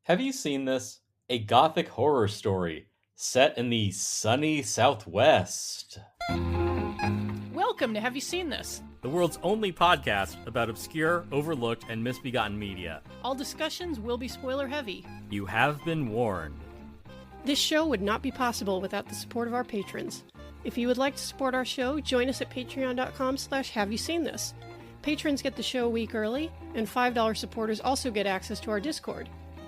Have you seen this? A gothic horror story set in the sunny Southwest. Welcome to Have You Seen This? The world's only podcast about obscure, overlooked, and misbegotten media. All discussions will be spoiler heavy. You have been warned. This show would not be possible without the support of our patrons. If you would like to support our show, join us at patreon.com/haveyouseenthis. Patrons get the show a week early, and $5 supporters also get access to our Discord.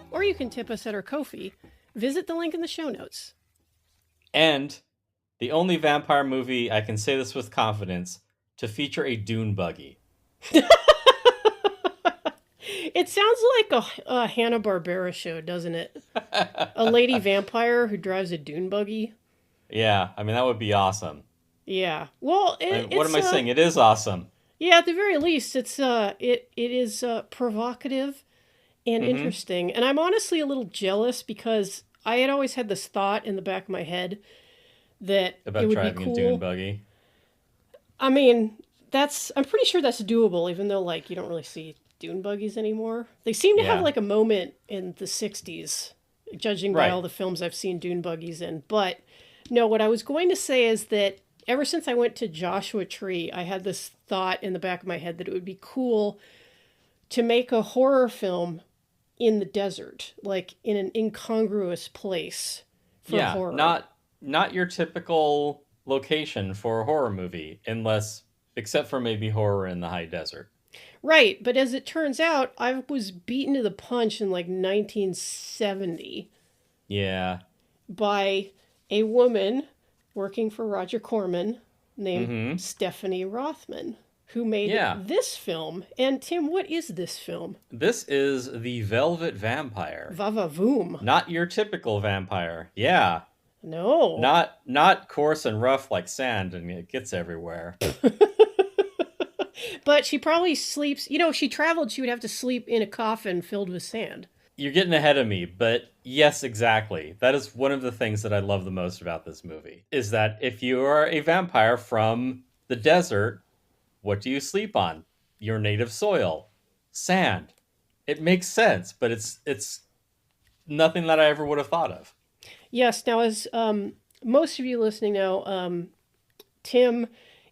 Or you can tip us at our Ko-fi. Visit the link in the show notes. And the only vampire movie, I can say this with confidence, to feature a dune buggy. It sounds like a Hanna-Barbera show, doesn't it? A lady vampire who drives a dune buggy. Yeah, I mean, that would be awesome. Yeah. Well, what am I saying? It is awesome. Yeah, at the very least, it is provocative and interesting. And I'm honestly a little jealous because I had always had this thought in the back of my head that About it would driving be cool. a dune buggy. I mean, I'm pretty sure that's doable, even though you don't really see dune buggies anymore. They seem to have a moment in the 60s, judging by all the films I've seen dune buggies in. But no, what I was going to say is that ever since I went to Joshua Tree, I had this thought in the back of my head that it would be cool to make a horror film in the desert, like in an incongruous place for horror. Not your typical location for a horror movie, except for maybe horror in the high desert. Right, but as it turns out, I was beaten to the punch in 1970. Yeah. By a woman working for Roger Corman named Stephanie Rothman, who made this film. And Tim, what is this film? This is The Velvet Vampire. Va-va-voom. Not your typical vampire. Yeah. No. Not coarse and rough like sand and it gets everywhere. But she probably sleeps, if she traveled, she would have to sleep in a coffin filled with sand. You're getting ahead of me, but yes, exactly. That is one of the things that I love the most about this movie, is that if you are a vampire from the desert, what do you sleep on? Your native soil. Sand. It makes sense, but it's nothing that I ever would have thought of. Yes, now as most of you listening know, Tim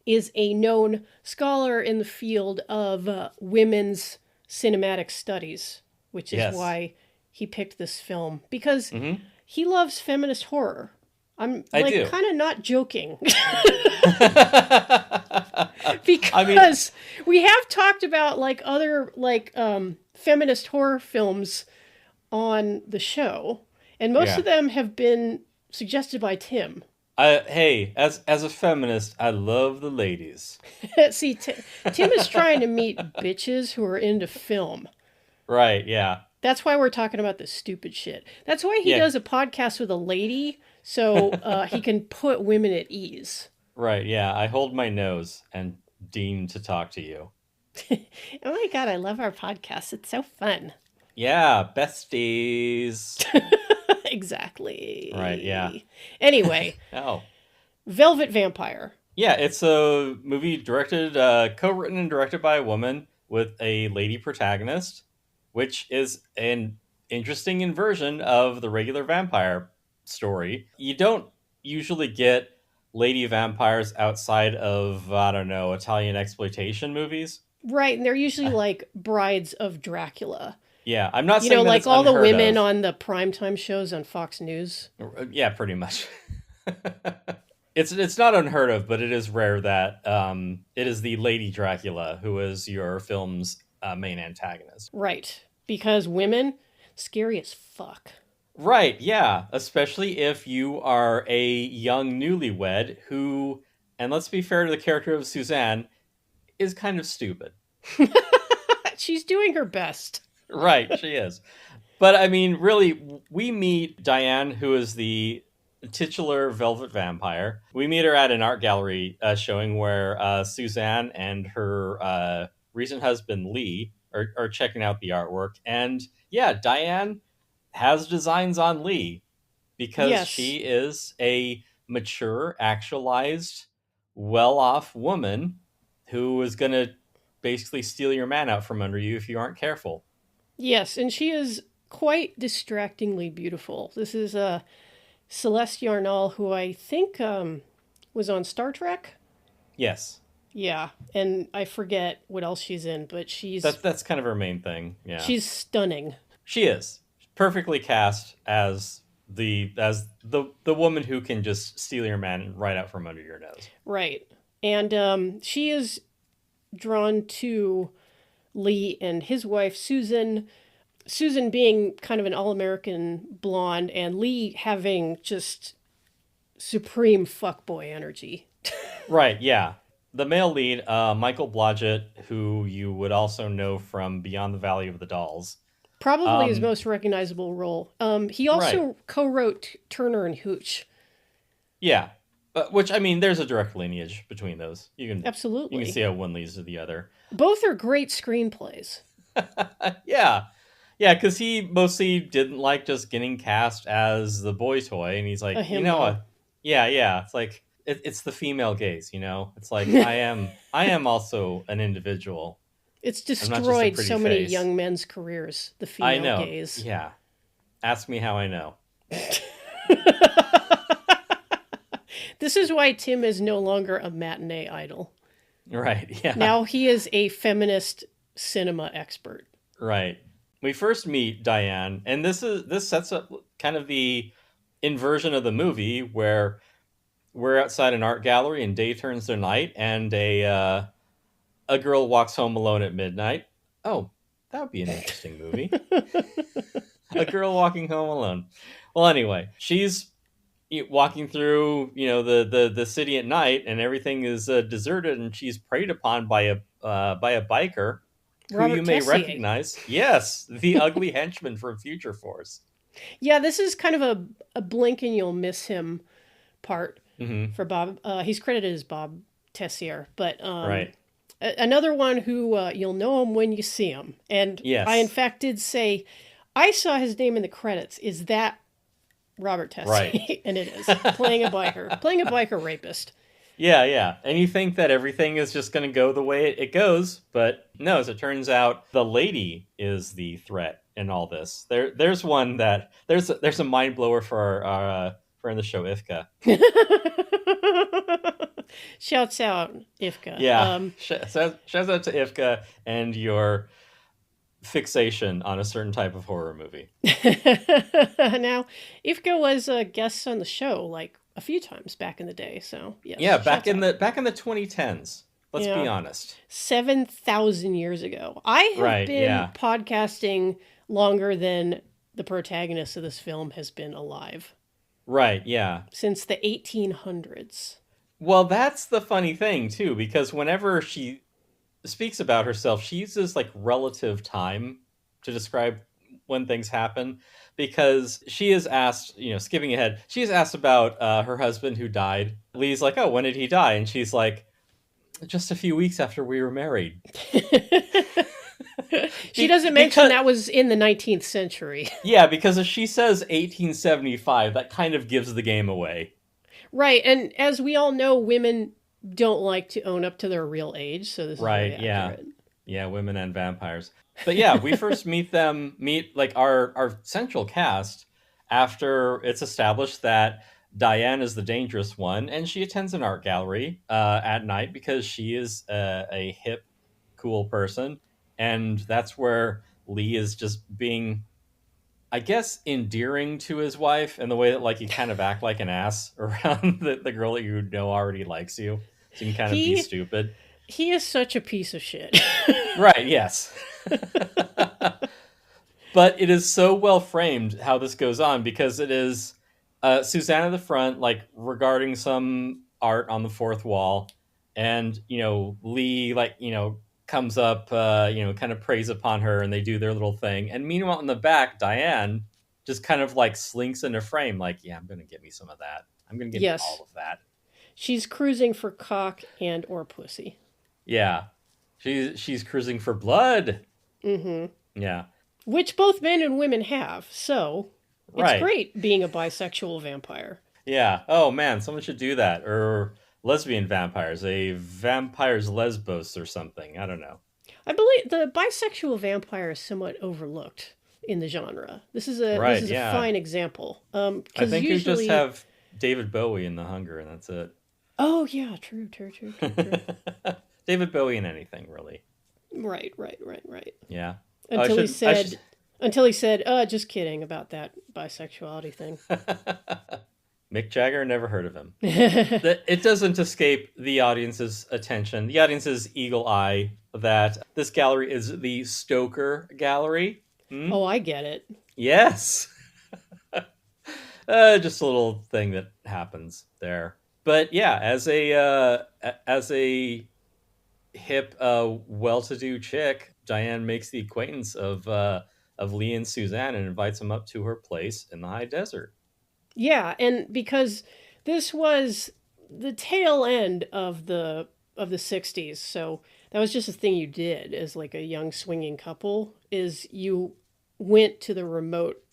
is a known scholar in the field of women's cinematic studies, which is why he picked this film, because he loves feminist horror. I'm kind of not joking. Because we have talked about other feminist horror films on the show, and most of them have been suggested by Tim. Hey, as a feminist, I love the ladies. See, Tim is trying to meet bitches who are into film. Right, yeah. That's why we're talking about this stupid shit. That's why he does a podcast with a lady, so he can put women at ease. Right, yeah. I hold my nose and deign to talk to you. Oh my God, I love our podcast. It's so fun. Yeah, besties. Exactly. Right, yeah. Anyway. Velvet Vampire. Yeah, it's a movie co-written and directed by a woman with a lady protagonist, which is an interesting inversion of the regular vampire story. You don't usually get lady vampires outside of, Italian exploitation movies. Right, and they're usually brides of Dracula. Yeah, I'm not saying that it's all the women of. on the primetime shows on Fox News. Yeah, pretty much. It's not unheard of, but it is rare that it is the Lady Dracula who is your film's main antagonist. Right, because women, scary as fuck. Right, yeah, especially if you are a young newlywed who, and let's be fair to the character of Suzanne, is kind of stupid. She's doing her best. Right, she is. But, I mean, really, we meet Diane, who is the titular Velvet Vampire. We meet her at an art gallery showing where Suzanne and her recent husband, Lee, are checking out the artwork. And, yeah, Diane has designs on Lee because she is a mature, actualized, well-off woman who is going to basically steal your man out from under you if you aren't careful. Yes, and she is quite distractingly beautiful. This is Celeste Yarnall, who I think was on Star Trek. Yes. Yeah, and I forget what else she's in, but that's kind of her main thing. Yeah, she's stunning. She is perfectly cast as the woman who can just steal your man right out from under your nose. Right, and she is drawn to Lee and his wife Susan. Susan being kind of an all-American blonde, and Lee having just supreme fuckboy energy. Right. Yeah. The male lead, Michael Blodgett, who you would also know from Beyond the Valley of the Dolls. Probably his most recognizable role. He also Right. co-wrote Turner and Hooch. Yeah. Which, I mean, there's a direct lineage between those. Absolutely. You can see how one leads to the other. Both are great screenplays. Yeah. Yeah, because he mostly didn't like just getting cast as the boy toy. And he's like, you know what? Yeah. It's like, it's the female gaze, you know? It's like, I am also an individual. It's destroyed so many young men's careers, the female gaze. Yeah. Ask me how I know. This is why Tim is no longer a matinee idol. Right, yeah. Now he is a feminist cinema expert. Right. We first meet Diane, and this sets up kind of the inversion of the movie where we're outside an art gallery and day turns to night, and a girl walks home alone at midnight. Oh, that would be an interesting movie. A girl walking home alone. Well, anyway, she's walking through, the city at night, and everything is deserted, and she's preyed upon by a biker Robert who you may Tessier. recognize. Yes, the ugly henchman from Future Force. Yeah, this is kind of a blink and you'll miss him part for Bob. He's credited as Bob Tessier, but right. Another one who you'll know him when you see him. And yes. I, in fact, did say, I saw his name in the credits. Is that Robert Tessier? Right. And it is. Playing a biker rapist. Yeah. And you think that everything is just going to go the way it goes, but no, as it turns out, the lady is the threat in all this. There's one that, there's a mind blower for our friend of the show, Ifka. Shouts out, Ifka. Yeah. Shouts out to Ifka and your fixation on a certain type of horror movie. Now, Ifka was a guest on the show like a few times back in the day, so yes. Yeah, back in the 2010s. Let's be honest. 7,000 years ago. I have been podcasting longer than the protagonist of this film has been alive. Right, yeah. Since the 1800s. Well, that's the funny thing, too, because whenever she speaks about herself, she uses, like, relative time to describe when things happen, because she is asked, skipping ahead, she is asked about her husband who died. Lee's like, oh, when did he die? And she's like, just a few weeks after we were married. She doesn't mention that was in the 19th century. Yeah, because if she says 1875, that kind of gives the game away. Right, and as we all know, women don't like to own up to their real age, so this is very accurate. Yeah, women and vampires. But yeah, we first meet like our central cast after it's established that Diane is the dangerous one, and she attends an art gallery at night because she is a hip, cool person. And that's where Lee is just being, I guess, endearing to his wife in the way that, like, you kind of act like an ass around the girl that you know already likes you. So you can kind of be stupid. He is such a piece of shit. Right, yes. But it is so well framed how this goes on, because it is Suzanne at the front, like, regarding some art on the fourth wall. And, Lee, like, comes up, kind of preys upon her, and they do their little thing. And meanwhile, in the back, Diane just kind of, like, slinks into frame, like, yeah, I'm going to get me some of that. I'm going to get all of that. She's cruising for cock and or pussy. Yeah. She's cruising for blood. Mm-hmm. Yeah. Which both men and women have, so it's great being a bisexual vampire. Yeah. Oh, man, someone should do that. Or lesbian vampires, a vampire's lesbos or something. I don't know. I believe the bisexual vampire is somewhat overlooked. in the genre. This is a Right, this is a yeah. fine example. I Because think you just usually, have David Bowie in The Hunger, and that's it. oh yeah, true. David Bowie in anything, really. Right. Yeah. Oh, Until he said, just kidding about that bisexuality thing. Mick Jagger, never heard of him. It doesn't escape the audience's attention, the audience's eagle eye, that this gallery is the Stoker Gallery. Oh, I get it. Yes. Just a little thing that happens there. But yeah, as a hip, well-to-do chick, Diane makes the acquaintance of Lee and Suzanne and invites them up to her place in the high desert. Yeah, and because this was the tail end of the 60s, so that was just a thing you did as like a young swinging couple, is you went to the remote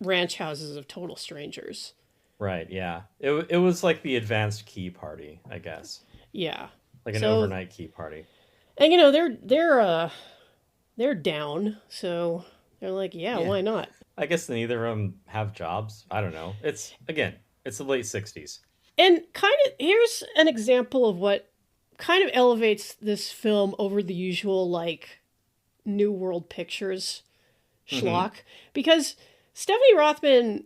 ranch houses of total strangers. Right, yeah. It was like the advanced key party, I guess. Yeah. Like an overnight key party. And they're down, so they're like, yeah, why not? I guess neither of them have jobs. I don't know. It's the late 60s. And here's an example of what kind of elevates this film over the usual like New World Pictures schlock, because Stephanie Rothman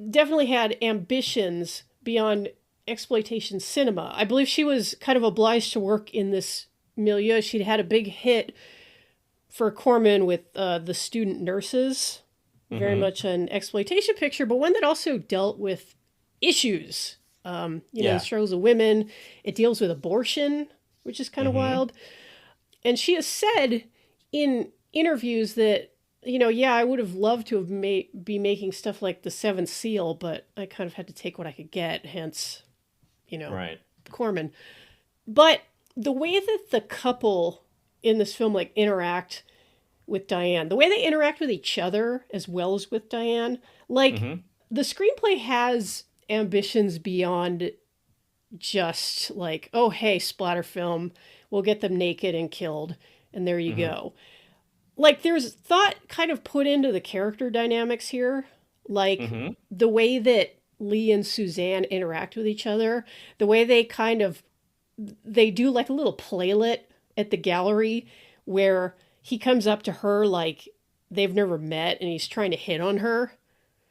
definitely had ambitions beyond exploitation cinema. I believe she was kind of obliged to work in this milieu. She'd had a big hit for Corman with The Student Nurses, very much an exploitation picture, but one that also dealt with issues. The struggles of women. It deals with abortion, which is kind of wild. And she has said in interviews that, I would have loved to have be making stuff like The Seventh Seal, but I kind of had to take what I could get, hence, right. Corman. But the way that the couple in this film like interact with Diane, the way they interact with each other as well as with Diane, like the screenplay has ambitions beyond just like, oh, hey, splatter film, we'll get them naked and killed, and there you go. Like, there's thought kind of put into the character dynamics here, like the way that Lee and Suzanne interact with each other, the way they do like a little playlet at the gallery where he comes up to her like they've never met and he's trying to hit on her.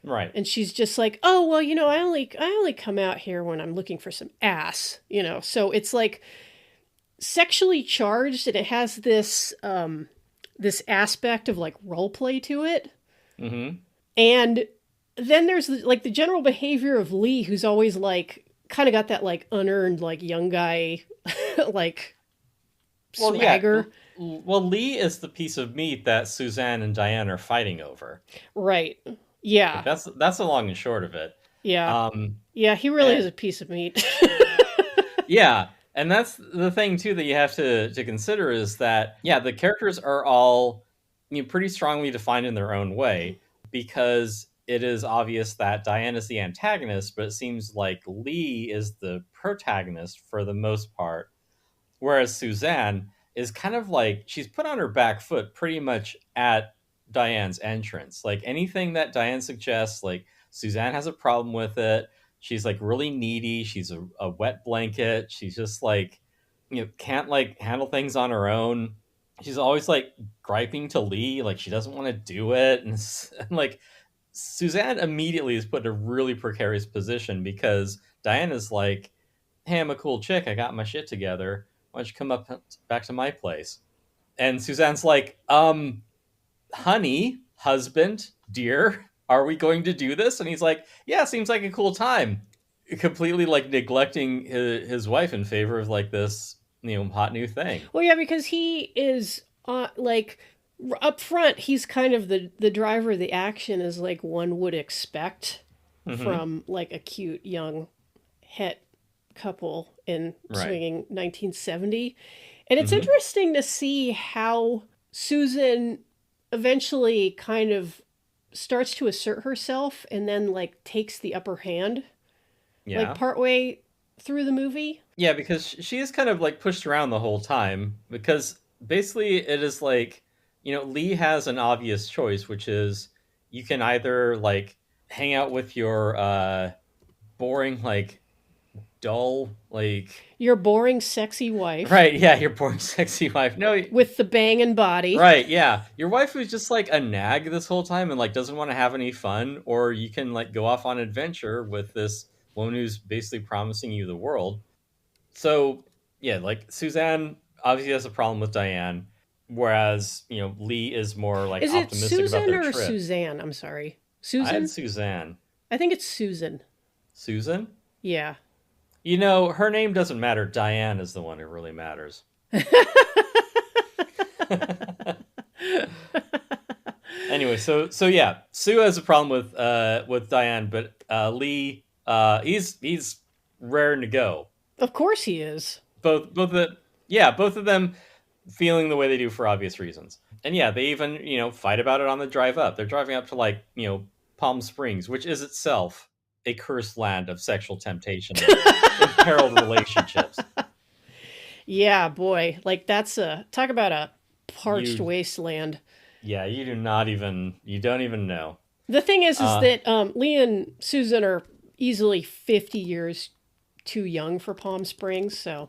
Right. And she's just like, oh, well, I only come out here when I'm looking for some ass, So it's like sexually charged, and it has this this aspect of like role play to it. And then there's like the general behavior of Lee, who's always like kind of got that like unearned like young guy like swagger. Yeah. Well, Lee is the piece of meat that Suzanne and Diane are fighting over. Right. Yeah. Like that's the long and short of it. Yeah. Yeah, he really is a piece of meat. Yeah. And that's the thing too that you have to consider, is that the characters are all pretty strongly defined in their own way, because it is obvious that Diane is the antagonist, but it seems like Lee is the protagonist for the most part, whereas Suzanne is kind of like, she's put on her back foot pretty much at Diane's entrance. Like anything that Diane suggests, like Suzanne has a problem with it. She's like really needy. She's a wet blanket. She's just like, can't like handle things on her own. She's always like griping to Lee, like she doesn't want to do it. And like Suzanne immediately is put in a really precarious position, because Diane is like, hey, I'm a cool chick. I got my shit together. Why don't you come back to my place? And Suzanne's like, honey, husband, dear, are we going to do this? And he's like, yeah, seems like a cool time. Completely like neglecting his wife in favor of like this, hot new thing. Well, yeah, because he is like up front, he's kind of the driver of the action, as like one would expect from like a cute young het couple in swinging 1970. And it's interesting to see how Susan eventually kind of starts to assert herself and then like takes the upper hand like partway through the movie. Yeah, because she is kind of like pushed around the whole time, because basically it is like, Lee has an obvious choice, which is you can either like hang out with your boring, like dull, like your boring, sexy wife. Right, yeah, your boring, sexy wife. No, with the banging body. Right, yeah. Your wife who's just like a nag this whole time and like doesn't want to have any fun, or you can like go off on adventure with this woman who's basically promising you the world. So yeah, like Suzanne obviously has a problem with Diane, whereas Lee is more like is it optimistic Susan about their or trip. Suzanne? I'm sorry, I had Susan. Suzanne. I think it's Susan. Susan? Yeah. Her name doesn't matter. Diane is the one who really matters. Anyway, so yeah, Sue has a problem with Diane, but Lee, he's raring to go. Of course he is. Both of them feeling the way they do for obvious reasons. And yeah, they even fight about it on the drive up. They're driving up to like Palm Springs, which is itself a cursed land of sexual temptation and imperiled relationships. Yeah, boy, like that's talk about a parched wasteland. Yeah, you don't even know. The thing is that Lee and Susan are easily 50 years too young for Palm Springs, so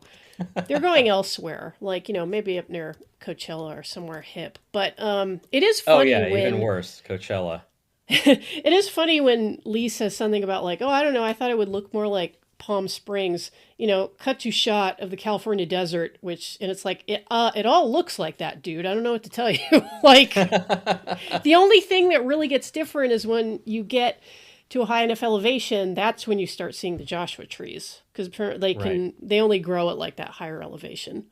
they're going elsewhere, like maybe up near Coachella or somewhere hip. But it is funny. Even worse, Coachella. It is funny when Lee says something about like, oh, I don't know, I thought it would look more like Palm Springs, cut to shot of the California desert, and it's like, it all looks like that, dude. I don't know what to tell you. Like, the only thing that really gets different is when you get to a high enough elevation, that's when you start seeing the Joshua trees, because they only grow at like that higher elevation.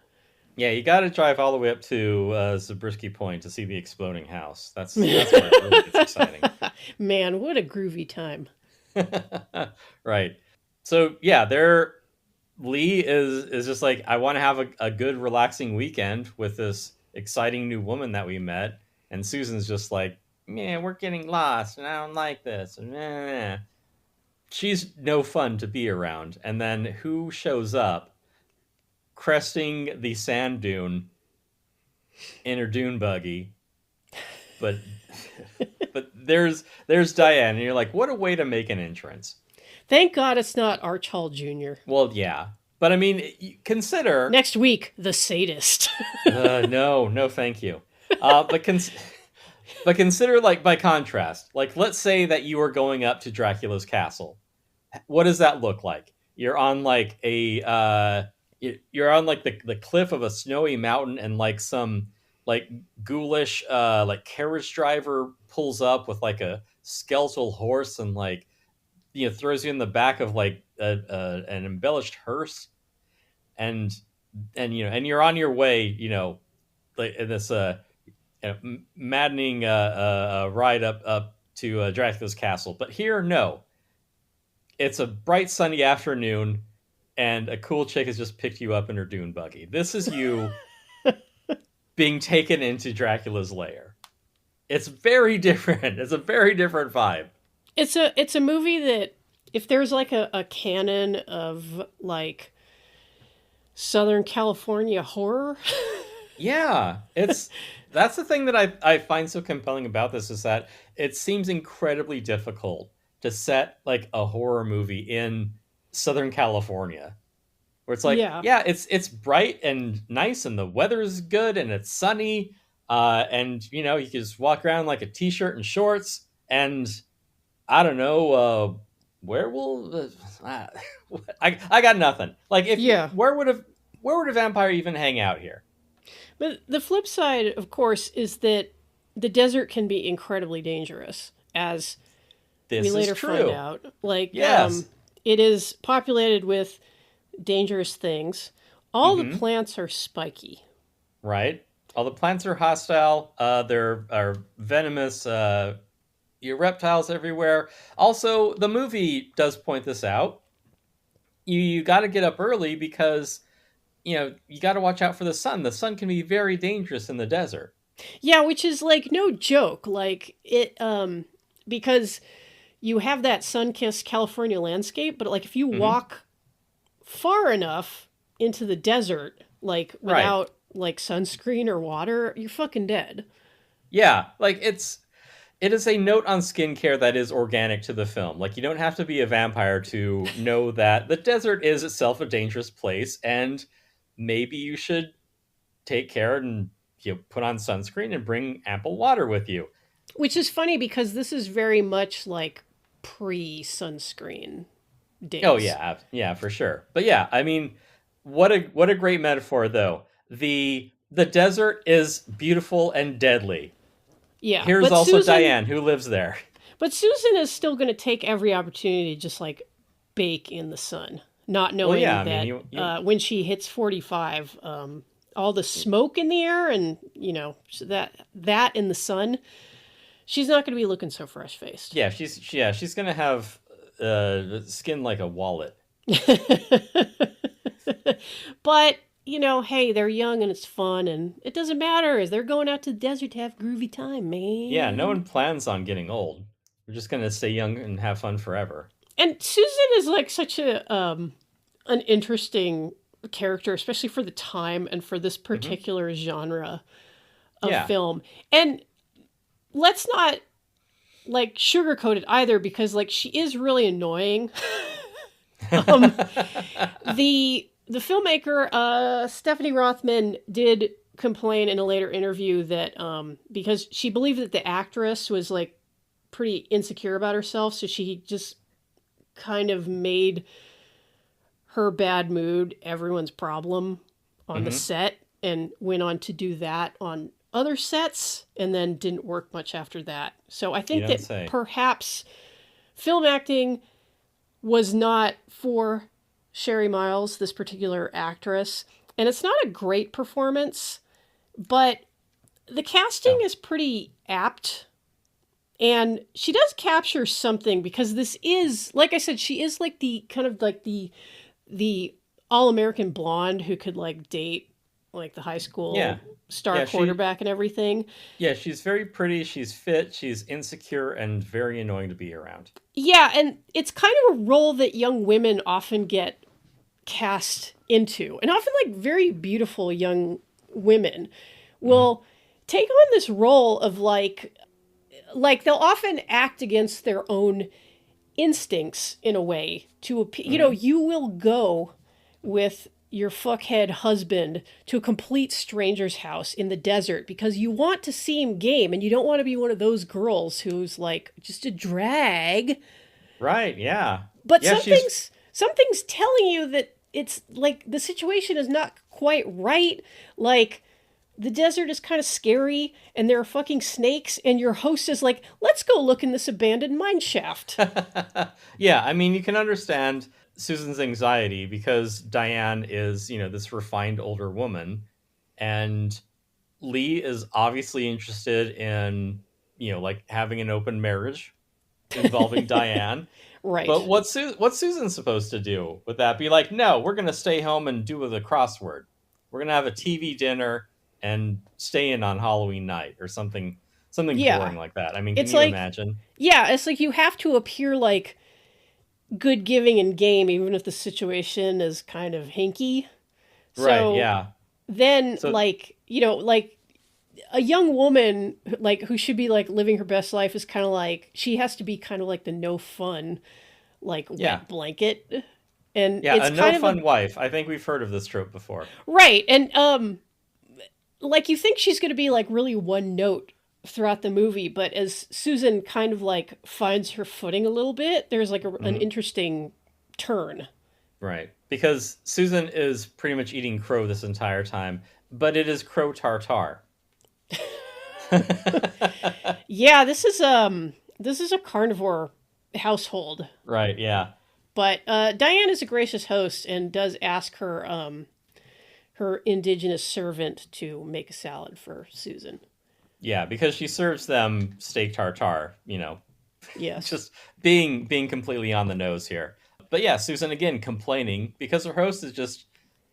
Yeah, you got to drive all the way up to Zabriskie Point to see the exploding house. That's where it really gets exciting. Man, what a groovy time. Right. So yeah, Lee is just like, I want to have a good relaxing weekend with this exciting new woman that we met, and Susan's just like, man, we're getting lost and I don't like this. And she's no fun to be around. And then who shows up cresting the sand dune in her dune buggy? But there's Diane, and you're like, what a way to make an entrance. Thank God it's not Arch Hall Jr. Well, yeah. But I mean, consider... Next week, the sadist. No, thank you. But consider, like, by contrast, like, let's say that you are going up to Dracula's castle. What does that look like? You're on, like, the cliff of a snowy mountain, and, like, some, like, ghoulish, like, carriage driver pulls up with, like, a skeletal horse and, like, throws you in the back of like an embellished hearse, and you're on your way, like in this maddening ride up to Dracula's castle. But here, no, it's a bright sunny afternoon, and a cool chick has just picked you up in her dune buggy. This is you being taken into Dracula's lair. It's very different. It's a very different vibe. It's a movie that, if there's like a canon of like Southern California horror. Yeah, that's the thing that I find so compelling about this, is that it seems incredibly difficult to set like a horror movie in Southern California, where it's like, yeah, it's bright and nice and the weather is good and it's sunny, and you can just walk around like a t-shirt and shorts, and I don't know, where will I got nothing. Like, where would a vampire even hang out here? But the flip side, of course, is that the desert can be incredibly dangerous, as we later find out. Like, yes. It is populated with dangerous things. All the plants are spiky. Right. All the plants are hostile. There are venomous. Your reptiles everywhere. Also, the movie does point this out. You got to get up early because, you got to watch out for the sun. The sun can be very dangerous in the desert. Yeah, which is like no joke. Like it, because you have that sun-kissed California landscape, but like if you walk far enough into the desert, like without like sunscreen or water, you're fucking dead. Yeah, like it's it is a note on skincare that is organic to the film. Like, you don't have to be a vampire to know that the desert is itself a dangerous place, and maybe you should take care and put on sunscreen and bring ample water with you. Which is funny because this is very much like pre-sunscreen days. Oh yeah, for sure. But yeah, I mean, what a great metaphor though. The desert is beautiful and deadly. Yeah. Here's also Diane, who lives there. But Susan is still going to take every opportunity to just like bake in the sun, not knowing that when she hits 45, all the smoke in the air and so that in the sun, she's not going to be looking so fresh faced. Yeah, she's going to have skin like a wallet. But hey, they're young and it's fun, and it doesn't matter. They're going out to the desert to have groovy time, man. Yeah, no one plans on getting old. We're just going to stay young and have fun forever. And Susan is like such an interesting character, especially for the time and for this particular genre of film. And let's not like sugarcoat it either, because like she is really annoying. The filmmaker, Stephanie Rothman, did complain in a later interview that because she believed that the actress was like pretty insecure about herself, so she just kind of made her bad mood everyone's problem on the set and went on to do that on other sets and then didn't work much after that. So I think that perhaps film acting was not for Sherry Miles, this particular actress, and it's not a great performance, but the casting is pretty apt, and she does capture something, because this is, like I said, she is like the kind of like the all-American blonde who could like date like the high school star quarterback and everything. Yeah, she's very pretty, she's fit, she's insecure, and very annoying to be around. Yeah, and it's kind of a role that young women often get cast into, and often like very beautiful young women will take on this role of like they'll often act against their own instincts in a way to appeal. You will go with your fuckhead husband to a complete stranger's house in the desert because you want to seem game and you don't want to be one of those girls who's like just a drag. Right, yeah. But something's telling you that it's like the situation is not quite right. Like the desert is kind of scary and there are fucking snakes, and your host is like, let's go look in this abandoned mine shaft. Yeah, I mean, you can understand Susan's anxiety because Diane is, this refined older woman, and Lee is obviously interested in, like having an open marriage involving Diane. Right. But what's Susan supposed to do? Would that be like, no, we're going to stay home and do the crossword. We're going to have a TV dinner and stay in on Halloween night or something boring like that. I mean, can you imagine? Yeah, it's like you have to appear like good giving and game, even if the situation is kind of hinky. Right, yeah. Then, like a young woman, like, who should be, like, living her best life is kind of like, she has to be kind of like the no fun, like, wet blanket. And it's a no fun wife. I think we've heard of this trope before. Right, and, like, you think she's going to be, like, really one note throughout the movie, but as Susan kind of, like, finds her footing a little bit, there's, like, an interesting turn. Right, because Susan is pretty much eating crow this entire time, but it is crow tartare. Yeah, this is a carnivore household. Right, yeah. But Diane is a gracious host and does ask her her indigenous servant to make a salad for Susan. Yeah, because she serves them steak tartare, Yes. Just being completely on the nose here. But yeah, Susan again complaining because her host is just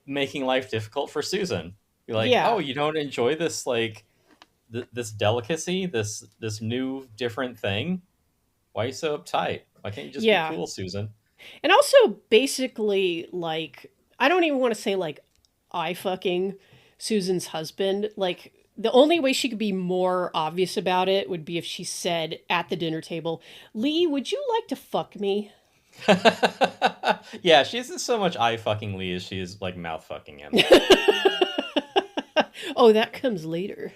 making life difficult for Susan. You're like, oh, you don't enjoy this, like, this delicacy, this new different thing? Why are you so uptight? Why can't you just be cool, Susan? And also, basically, like, I don't even want to say, like, I fucking Susan's husband. Like, the only way she could be more obvious about it would be if she said at the dinner table, Lee, would you like to fuck me? Yeah, she isn't so much eye fucking Lee as she is like mouth fucking him. Oh, that comes later.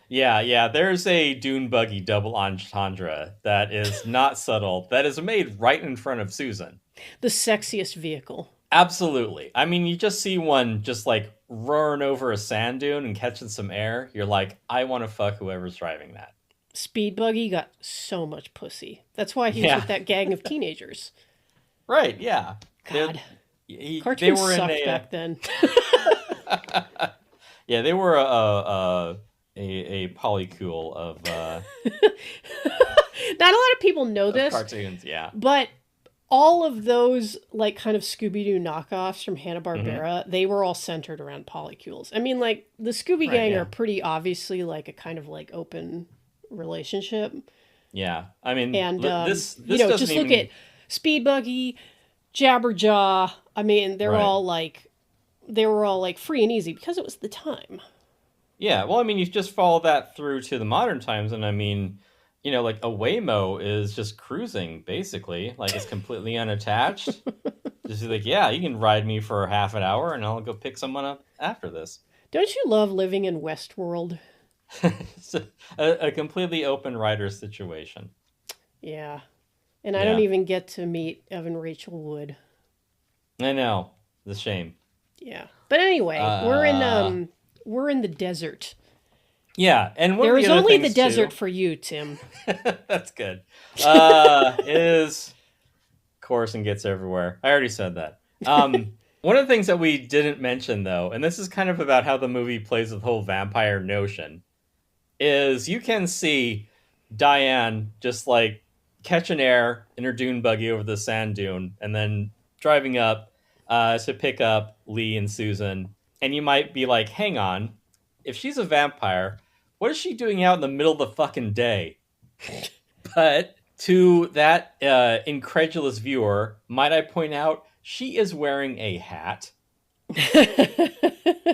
Yeah, there's a dune buggy double entendre that is not subtle, that is made right in front of Susan. The sexiest vehicle. Absolutely. I mean, you just see one just like roaring over a sand dune and catching some air. You're like, I want to fuck whoever's driving that. Speed Buggy got so much pussy. That's why he was with that gang of teenagers. Right, yeah. God. They Cartoons were sucked back then. Yeah, they were a polycule of not a lot of people know this cartoons, yeah, but all of those like kind of Scooby-Doo knockoffs from Hanna-Barbera, they were all centered around polycules. I mean, like the Scooby Gang are pretty obviously like a kind of like open relationship. Yeah, I mean, and this just look at Speed Buggy, Jabberjaw. I mean, they were all like free and easy because it was the time. Yeah, well, I mean, you just follow that through to the modern times, and I mean, like a Waymo is just cruising, basically. Like, it's completely unattached. Just like, yeah, you can ride me for half an hour, and I'll go pick someone up after this. Don't you love living in Westworld? It's a completely open rider situation. Yeah. And I don't even get to meet Evan Rachel Wood. I know. It's a shame. Yeah. But anyway, we're in the desert. Yeah, and there is only the desert for you, Tim. That's good. Is Coruscant gets everywhere. I already said that. One of the things that we didn't mention, though, and this is kind of about how the movie plays with the whole vampire notion, is you can see Diane just like catching air in her dune buggy over the sand dune, and then driving up to pick up Lee and Susan. And you might be like, hang on, if she's a vampire, what is she doing out in the middle of the fucking day? But to that incredulous viewer, might I point out, she is wearing a hat.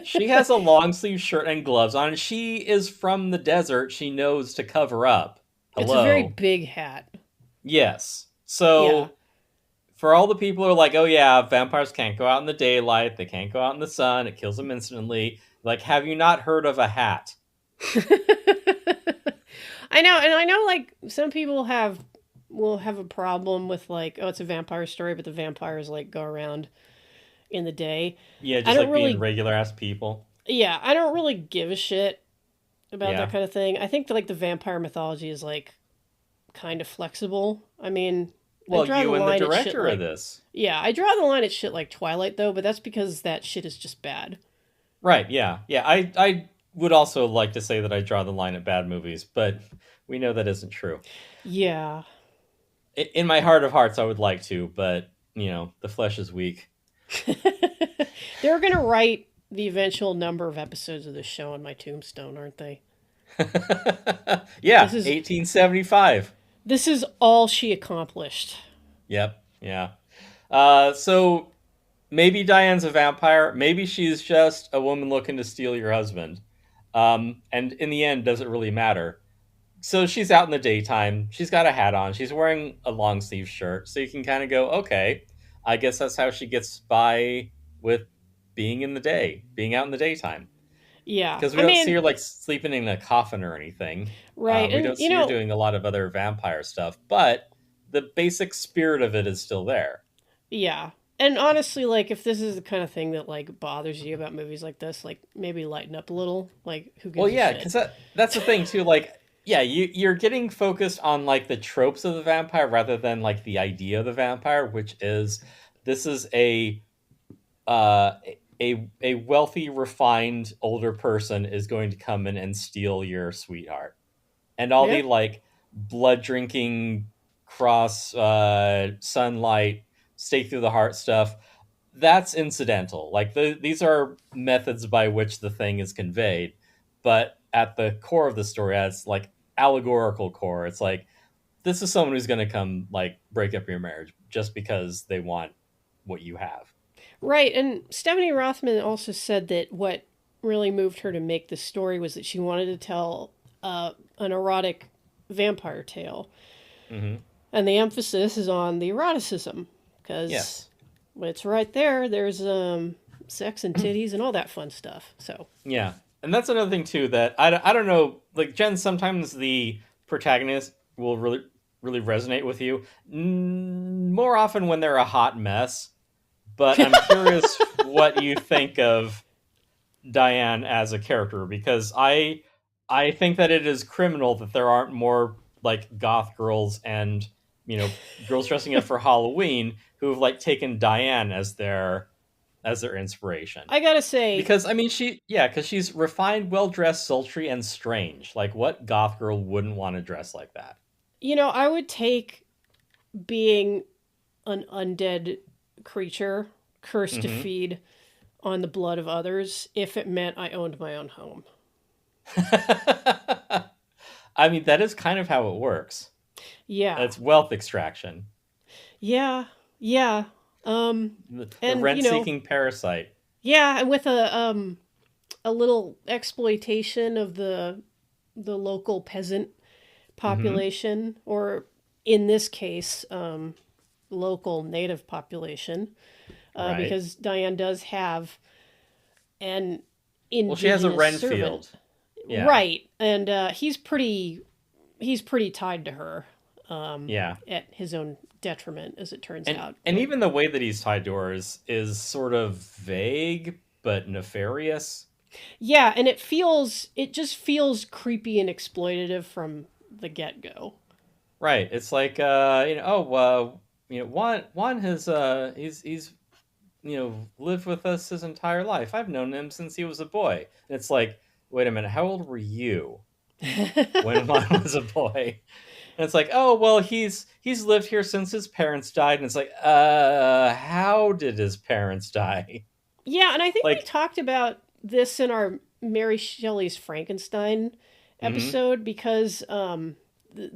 She has a long sleeve shirt and gloves on. And she is from the desert. She knows to cover up. Hello. It's a very big hat. Yes. So for all the people who are like, oh yeah, vampires can't go out in the daylight. They can't go out in the sun. It kills them instantly. Like, have you not heard of a hat? I know. And I know like some people will have a problem with like, oh, it's a vampire story, but the vampires like go around in the day. Yeah, just like being regular ass people. Yeah, I don't really give a shit about that kind of thing. I think that like the vampire mythology is like kind of flexible. I mean, well, you and the director of this. Yeah, I draw the line at shit like Twilight though, but that's because that shit is just bad. Right, yeah. I would also like to say that I draw the line at bad movies, but we know that isn't true. Yeah. In my heart of hearts, I would like to, but, the flesh is weak. They're going to write the eventual number of episodes of this show on my tombstone, aren't they? Yeah, 1875. This is all she accomplished. Yep, yeah. So maybe Diane's a vampire. Maybe she's just a woman looking to steal your husband. And in the end, does it really matter? So she's out in the daytime. She's got a hat on. She's wearing a long sleeve shirt. So you can kind of go, okay, I guess that's how she gets by with being in the day, being out in the daytime. Yeah. Because we don't see her like sleeping in a coffin or anything. Right. We don't see her doing a lot of other vampire stuff, but the basic spirit of it is still there. Yeah. And honestly, like, if this is the kind of thing that, like, bothers you about movies like this, like, maybe lighten up a little. Like, who gives a shit? Because that's the thing, too. Like, yeah, you're getting focused on, like, the tropes of the vampire rather than, like, the idea of the vampire, which is, this is a wealthy, refined, older person is going to come in and steal your sweetheart. And all the, like, blood-drinking, cross, sunlight, stake through the heart stuff, that's incidental. Like, these are methods by which the thing is conveyed. But at the core of the story, as like allegorical core, it's like, this is someone who's going to come like break up your marriage just because they want what you have. Right. And Stephanie Rothman also said that what really moved her to make this story was that she wanted to tell an erotic vampire tale. Mm-hmm. And the emphasis is on the eroticism because Yes. it's right there. There's sex and titties and all that fun stuff. So Yeah. And that's another thing, too, that I don't know. Like, Jen, sometimes the protagonist will really resonate with you. More often when they're a hot mess. But I'm curious what you think of Diane as a character, because I think that it is criminal that there aren't more like goth girls and girls dressing up for Halloween who've like taken Diane as their inspiration. I gotta say, Because I mean because she's refined, well dressed, sultry, and strange. Like, what goth girl wouldn't want to dress like that? I would take being an undead creature cursed to feed on the blood of others if it meant I owned my own home. I mean, that is kind of how it works. Yeah. It's wealth extraction. Yeah. Yeah. The rent-seeking parasite. Yeah, and with a little exploitation of the local peasant population, or in this case, local native population, Right. because Diane does have an indigenous Well, she has a servant. Renfield. Yeah. Right, and he's pretty tied to her. Yeah. At his own detriment, as it turns out. And even the way that he's tied to her is sort of vague but nefarious. Yeah, and it just feels creepy and exploitative from the get-go. Right. It's like Juan has he's lived with us his entire life. I've known him since he was a boy. And it's like, wait a minute, how old were you when Juan was a boy? And it's like, oh, well, he's lived here since his parents died. And it's like, how did his parents die? Yeah, and I think we Like, talked about this in our Mary Shelley's Frankenstein episode, because the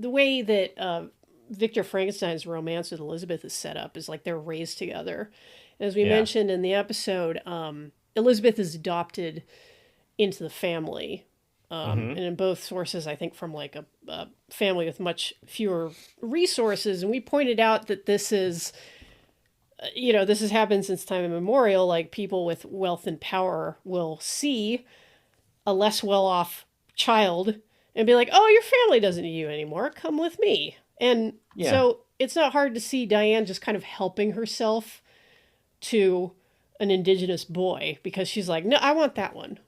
way that Victor Frankenstein's romance with Elizabeth is set up is like they're raised together. As we Yeah. mentioned in the episode, Elizabeth is adopted into the family. And in both sources, I think from like a family with much fewer resources. And we pointed out that this is, this has happened since time immemorial. Like, people with wealth and power will see a less well-off child and be like, oh, your family doesn't need you anymore. Come with me. And Yeah. so it's not hard to see Diane just kind of helping herself to an indigenous boy, because she's like, no, I want that one.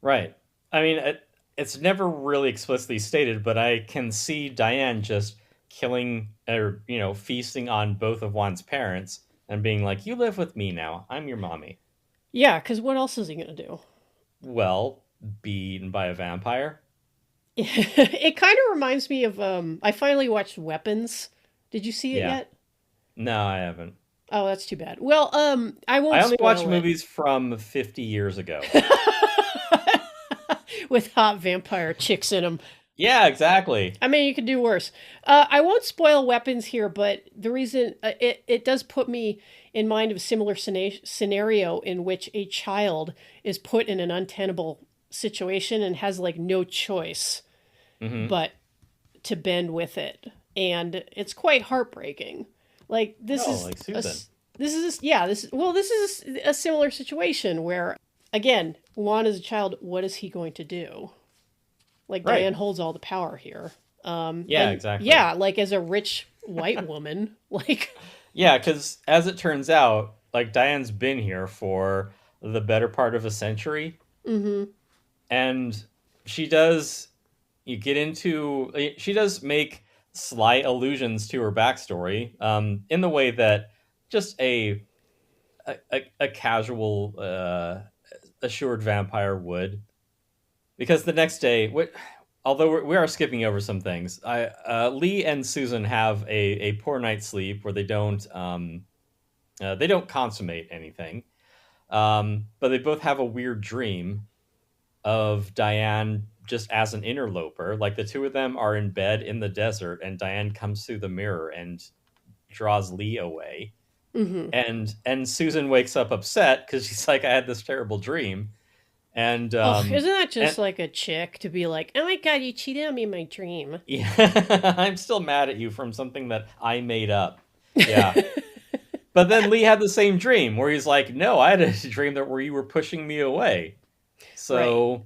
right. I mean, it's never really explicitly stated, but I can see Diane just killing or, feasting on both of Juan's parents and being like, you live with me now. I'm your mommy. Yeah, because what else is he going to do? Well, be eaten by a vampire. It kind of reminds me of, I finally watched Weapons. Did you see it Yeah. yet? No, I haven't. Oh, that's too bad. Well, I won't I only spoil watch it. movies from 50 years ago. With hot vampire chicks in them. Yeah, exactly. I mean, you could do worse. I won't spoil Weapons here, but the reason it does put me in mind of a similar scenario in which a child is put in an untenable situation and has like no choice but to bend with it, and it's quite heartbreaking. Like, this Oh, is like Susan. this is a similar situation where, again, Juan is a child. What is he going to do? Like, Right. Diane holds all the power here. Yeah, And, exactly. Yeah, like, as a rich white woman, like, Yeah, because as it turns out, like, Diane's been here for the better part of a century. And she does make slight allusions to her backstory, in the way that just a casual assured vampire would. Because the next day, although we are skipping over some things, Lee and Susan have a poor night's sleep where they don't consummate anything, but they both have a weird dream of Diane just as an interloper. Like, the two of them are in bed in the desert, and Diane comes through the mirror and draws Lee away. And Susan wakes up upset because she's like, I had this terrible dream. And isn't that just like a chick to be like, oh my god, you cheated on me in my dream? Yeah, I'm still mad at you from something that I made up. Yeah. But then Lee had the same dream where he's like, no, I had a dream where you were pushing me away. So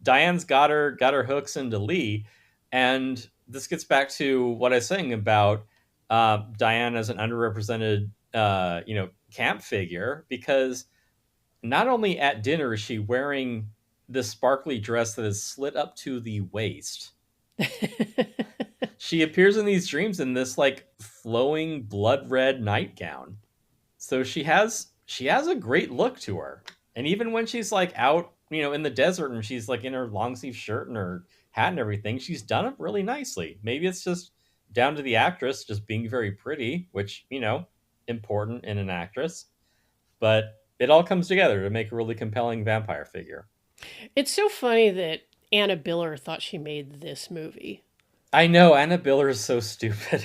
Diane's got her hooks into Lee, and this gets back to what I was saying about Diane as an underrepresented camp figure, because not only at dinner is she wearing this sparkly dress that is slit up to the waist. She appears in these dreams in this like flowing blood red nightgown. So she has a great look to her. And even when she's like out, in the desert and she's like in her long sleeve shirt and her hat and everything, she's done it really nicely. Maybe it's just down to the actress just being very pretty, which, important in an actress. But it all comes together to make a really compelling vampire figure. It's so funny that Anna Biller thought she made this movie. I know, Anna Biller is so stupid.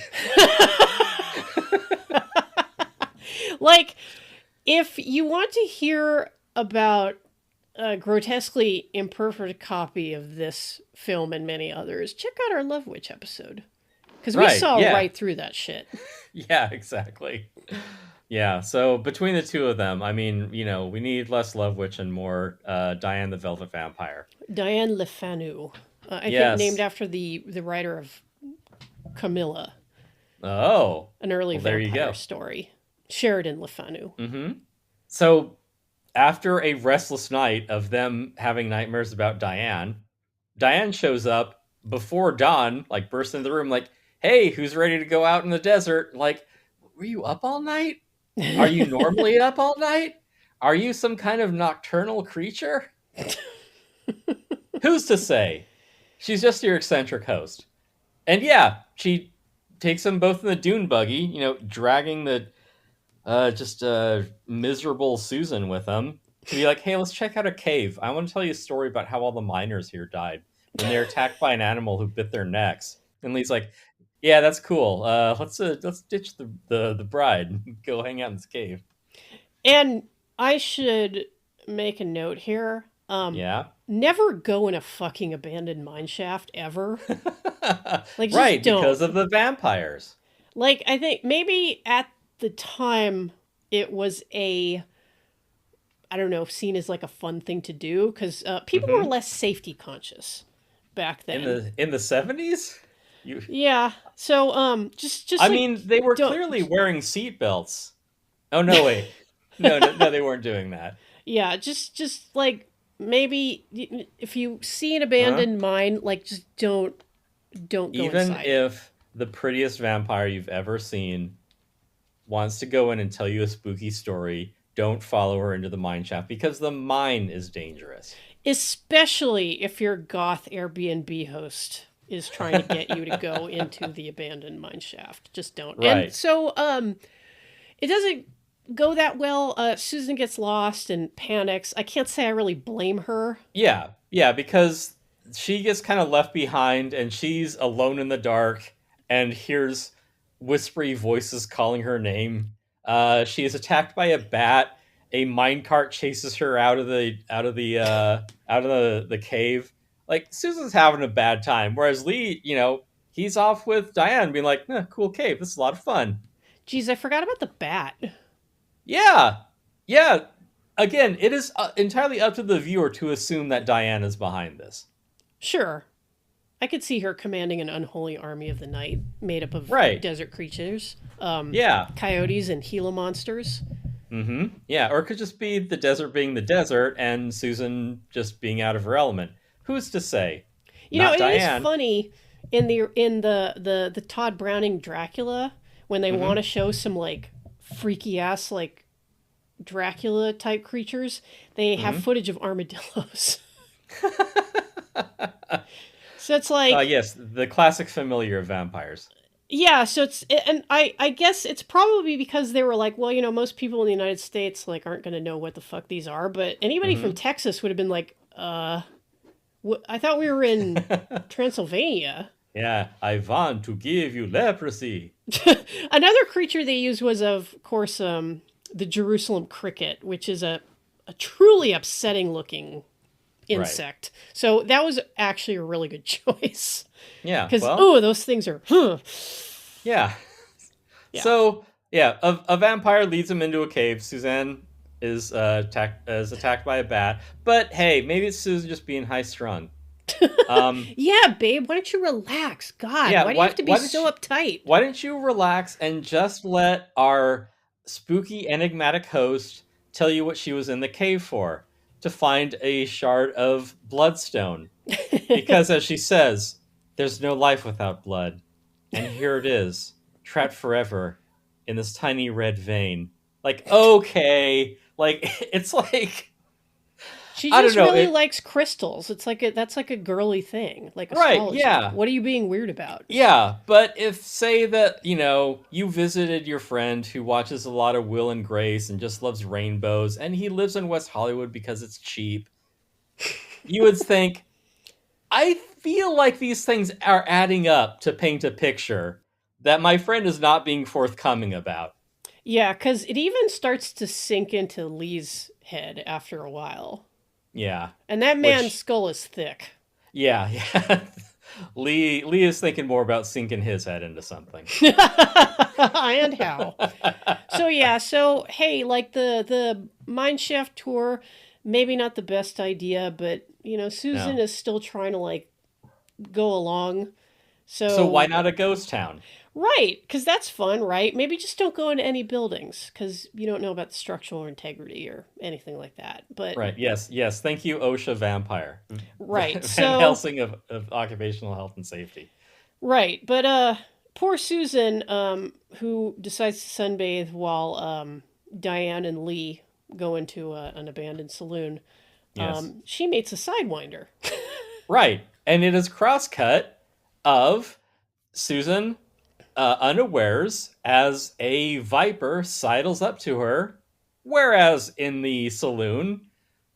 Like, if you want to hear about a grotesquely imperfect copy of this film and many others, check out our Love Witch episode. Because we saw right through that shit. Yeah, exactly. Yeah, so between the two of them, I mean, we need less Love Witch and more Diane the Velvet Vampire. Diane Le Fanu. I think named after the writer of Camilla. Oh. An early vampire story. Sheridan Le Fanu. Mm-hmm. So after a restless night of them having nightmares about Diane shows up before dawn, like bursts into the room like, hey, who's ready to go out in the desert? Like, were you up all night? Are you normally up all night? Are you some kind of nocturnal creature? Who's to say? She's just your eccentric host. And yeah, she takes them both in the dune buggy, dragging the miserable Susan with them to be like, hey, let's check out a cave. I want to tell you a story about how all the miners here died when they were attacked by an animal who bit their necks. And Lee's like, yeah, that's cool. Let's ditch the bride and go hang out in this cave. And I should make a note here. Never go in a fucking abandoned mine shaft ever. Like, right, don't. Because of the vampires. Like, I think maybe at the time it was seen as like a fun thing to do because people were less safety conscious back then. In the 70s? Yeah. So just I mean, they were clearly wearing seatbelts. Oh no, wait. No, they weren't doing that. Yeah, just like maybe if you see an abandoned mine, like just don't go even inside. If the prettiest vampire you've ever seen wants to go in and tell you a spooky story, don't follow her into the mine shaft because the mine is dangerous. Especially if your goth Airbnb host is trying to get you to go into the abandoned mine shaft. Just don't. Right. And so it doesn't go that well. Susan gets lost and panics. I can't say I really blame her. Yeah, because she gets kind of left behind and she's alone in the dark and hears whispery voices calling her name. She is attacked by a bat. A minecart chases her out of the cave. Like, Susan's having a bad time, whereas Lee, he's off with Diane being like, cool cave, this is a lot of fun. Jeez, I forgot about the bat. Yeah. Again, it is entirely up to the viewer to assume that Diane is behind this. Sure. I could see her commanding an unholy army of the night made up of desert creatures. Coyotes and Gila monsters. Mm-hmm. Yeah, or it could just be the desert being the desert and Susan just being out of her element. Who's to say? It is funny in the Todd Browning Dracula when they want to show some like freaky ass like Dracula type creatures, they have footage of armadillos. So it's like yes, the classic familiar of vampires. Yeah, so I guess it's probably because they were like, well, most people in the United States like aren't going to know what the fuck these are, but anybody from Texas would have been like, I thought we were in Transylvania. Yeah, I want to give you leprosy. Another creature they used was, of course, the Jerusalem cricket, which is a truly upsetting looking insect. So that was actually a really good choice. Yeah. Because, Well, those things are... yeah. Yeah. So, yeah, a vampire leads him into a cave. Suzanne is attacked by a bat. But hey, maybe it's Susan just being high strung. Yeah, babe, why don't you relax? God, Yeah, why do you have to be so uptight? Why don't you relax and just let our spooky, enigmatic host tell you what she was in the cave for? To find a shard of bloodstone. Because as she says, there's no life without blood. And here it is, trapped forever in this tiny red vein. Like, okay. Like, it's like... She I don't just know, really likes crystals. It's like that's like a girly thing, like Right, astrology. yeah. What are you being weird about? Yeah, but if, say that, you visited your friend who watches a lot of Will and Grace and just loves rainbows, and he lives in West Hollywood because it's cheap, you would think, I feel like these things are adding up to paint a picture that my friend is not being forthcoming about. Yeah, because it even starts to sink into Lee's head after a while. Yeah. And that man's skull is thick. Yeah, yeah. Lee is thinking more about sinking his head into something. And how. So hey, like the Mineshaft tour, maybe not the best idea, but Susan is still trying to like go along. So why not a ghost town? Right, because that's fun, right? Maybe just don't go into any buildings, because you don't know about the structural integrity or anything like that. But Right, yes. Thank you, OSHA Vampire. Right, Van Helsing of occupational health and safety. Right, but poor Susan, who decides to sunbathe while Diane and Lee go into an abandoned saloon. Yes. She meets a Sidewinder. Right, and it is cross-cut of Susan unawares as a viper sidles up to her, whereas in the saloon,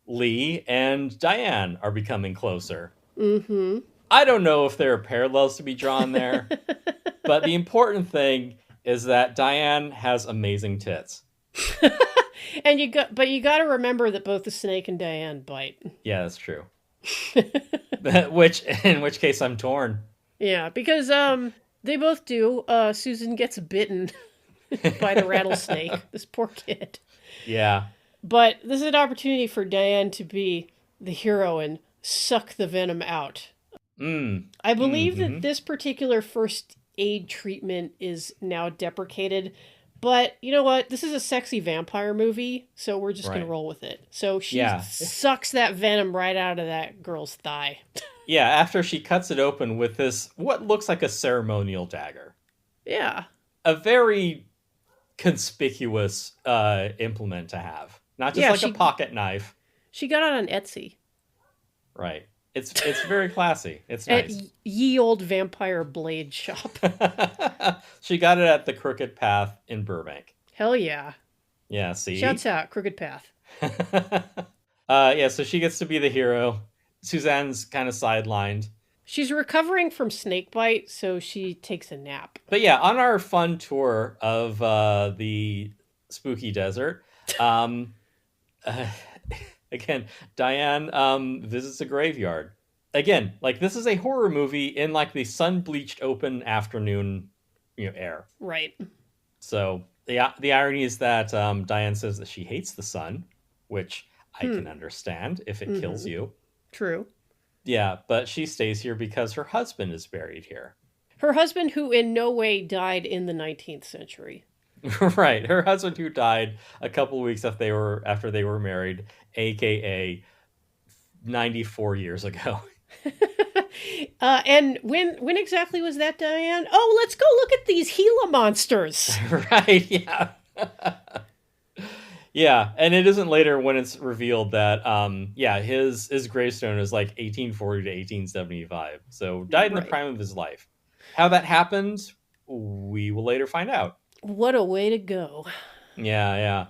Lee and Diane are becoming closer. Mm-hmm. I don't know if there are parallels to be drawn there, but the important thing is that Diane has amazing tits. And you got to remember that both the snake and Diane bite. Yeah, that's true. In which case I'm torn. Yeah, because they both do. Susan gets bitten by the rattlesnake. This poor kid. Yeah. But this is an opportunity for Diane to be the hero and suck the venom out. I believe that this particular first aid treatment is now deprecated. But you know what? This is a sexy vampire movie, so we're just going to roll with it. So she sucks that venom right out of that girl's thigh. Yeah, after she cuts it open with this, what looks like a ceremonial dagger. Yeah. A very conspicuous implement to have. Not just a pocket knife. She got it on Etsy. Right. It's very classy. It's nice. At Ye Old Vampire Blade Shop. She got it at the Crooked Path in Burbank. Hell yeah. Yeah, see? Shouts out, Crooked Path. So she gets to be the hero. Suzanne's kind of sidelined. She's recovering from snakebite, so she takes a nap. But yeah, on our fun tour of the spooky desert, again, Diane visits a graveyard. Again, like this is a horror movie in like the sun-bleached open afternoon, air. Right. So the irony is that Diane says that she hates the sun, which I can understand if it kills you. True. Yeah, but she stays here because her husband is buried here. Her husband, who in no way died in the 19th century. Right, her husband who died a couple of weeks after they were married, aka 94 years ago. And when exactly was that, Diane? Oh, let's go look at these Gila monsters. Right, yeah. Yeah, and it isn't later when it's revealed that, his gravestone is like 1840 to 1875. So died in the prime of his life. How that happened, we will later find out. What a way to go. Yeah.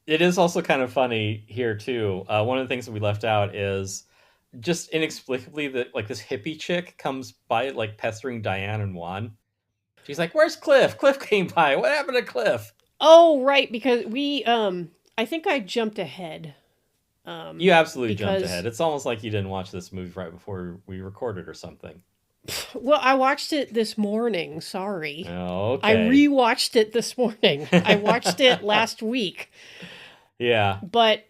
It is also kind of funny here, too. One of the things that we left out is just inexplicably that like this hippie chick comes by like pestering Diane and Juan. She's like, "Where's Cliff? Cliff came by. What happened to Cliff?" Oh, right, because we I think I jumped ahead. You absolutely jumped because ahead. It's almost like you didn't watch this movie right before we recorded or something. well, I watched it this morning. Sorry. I Okay. rewatched it this morning. I watched it last week. Yeah. But,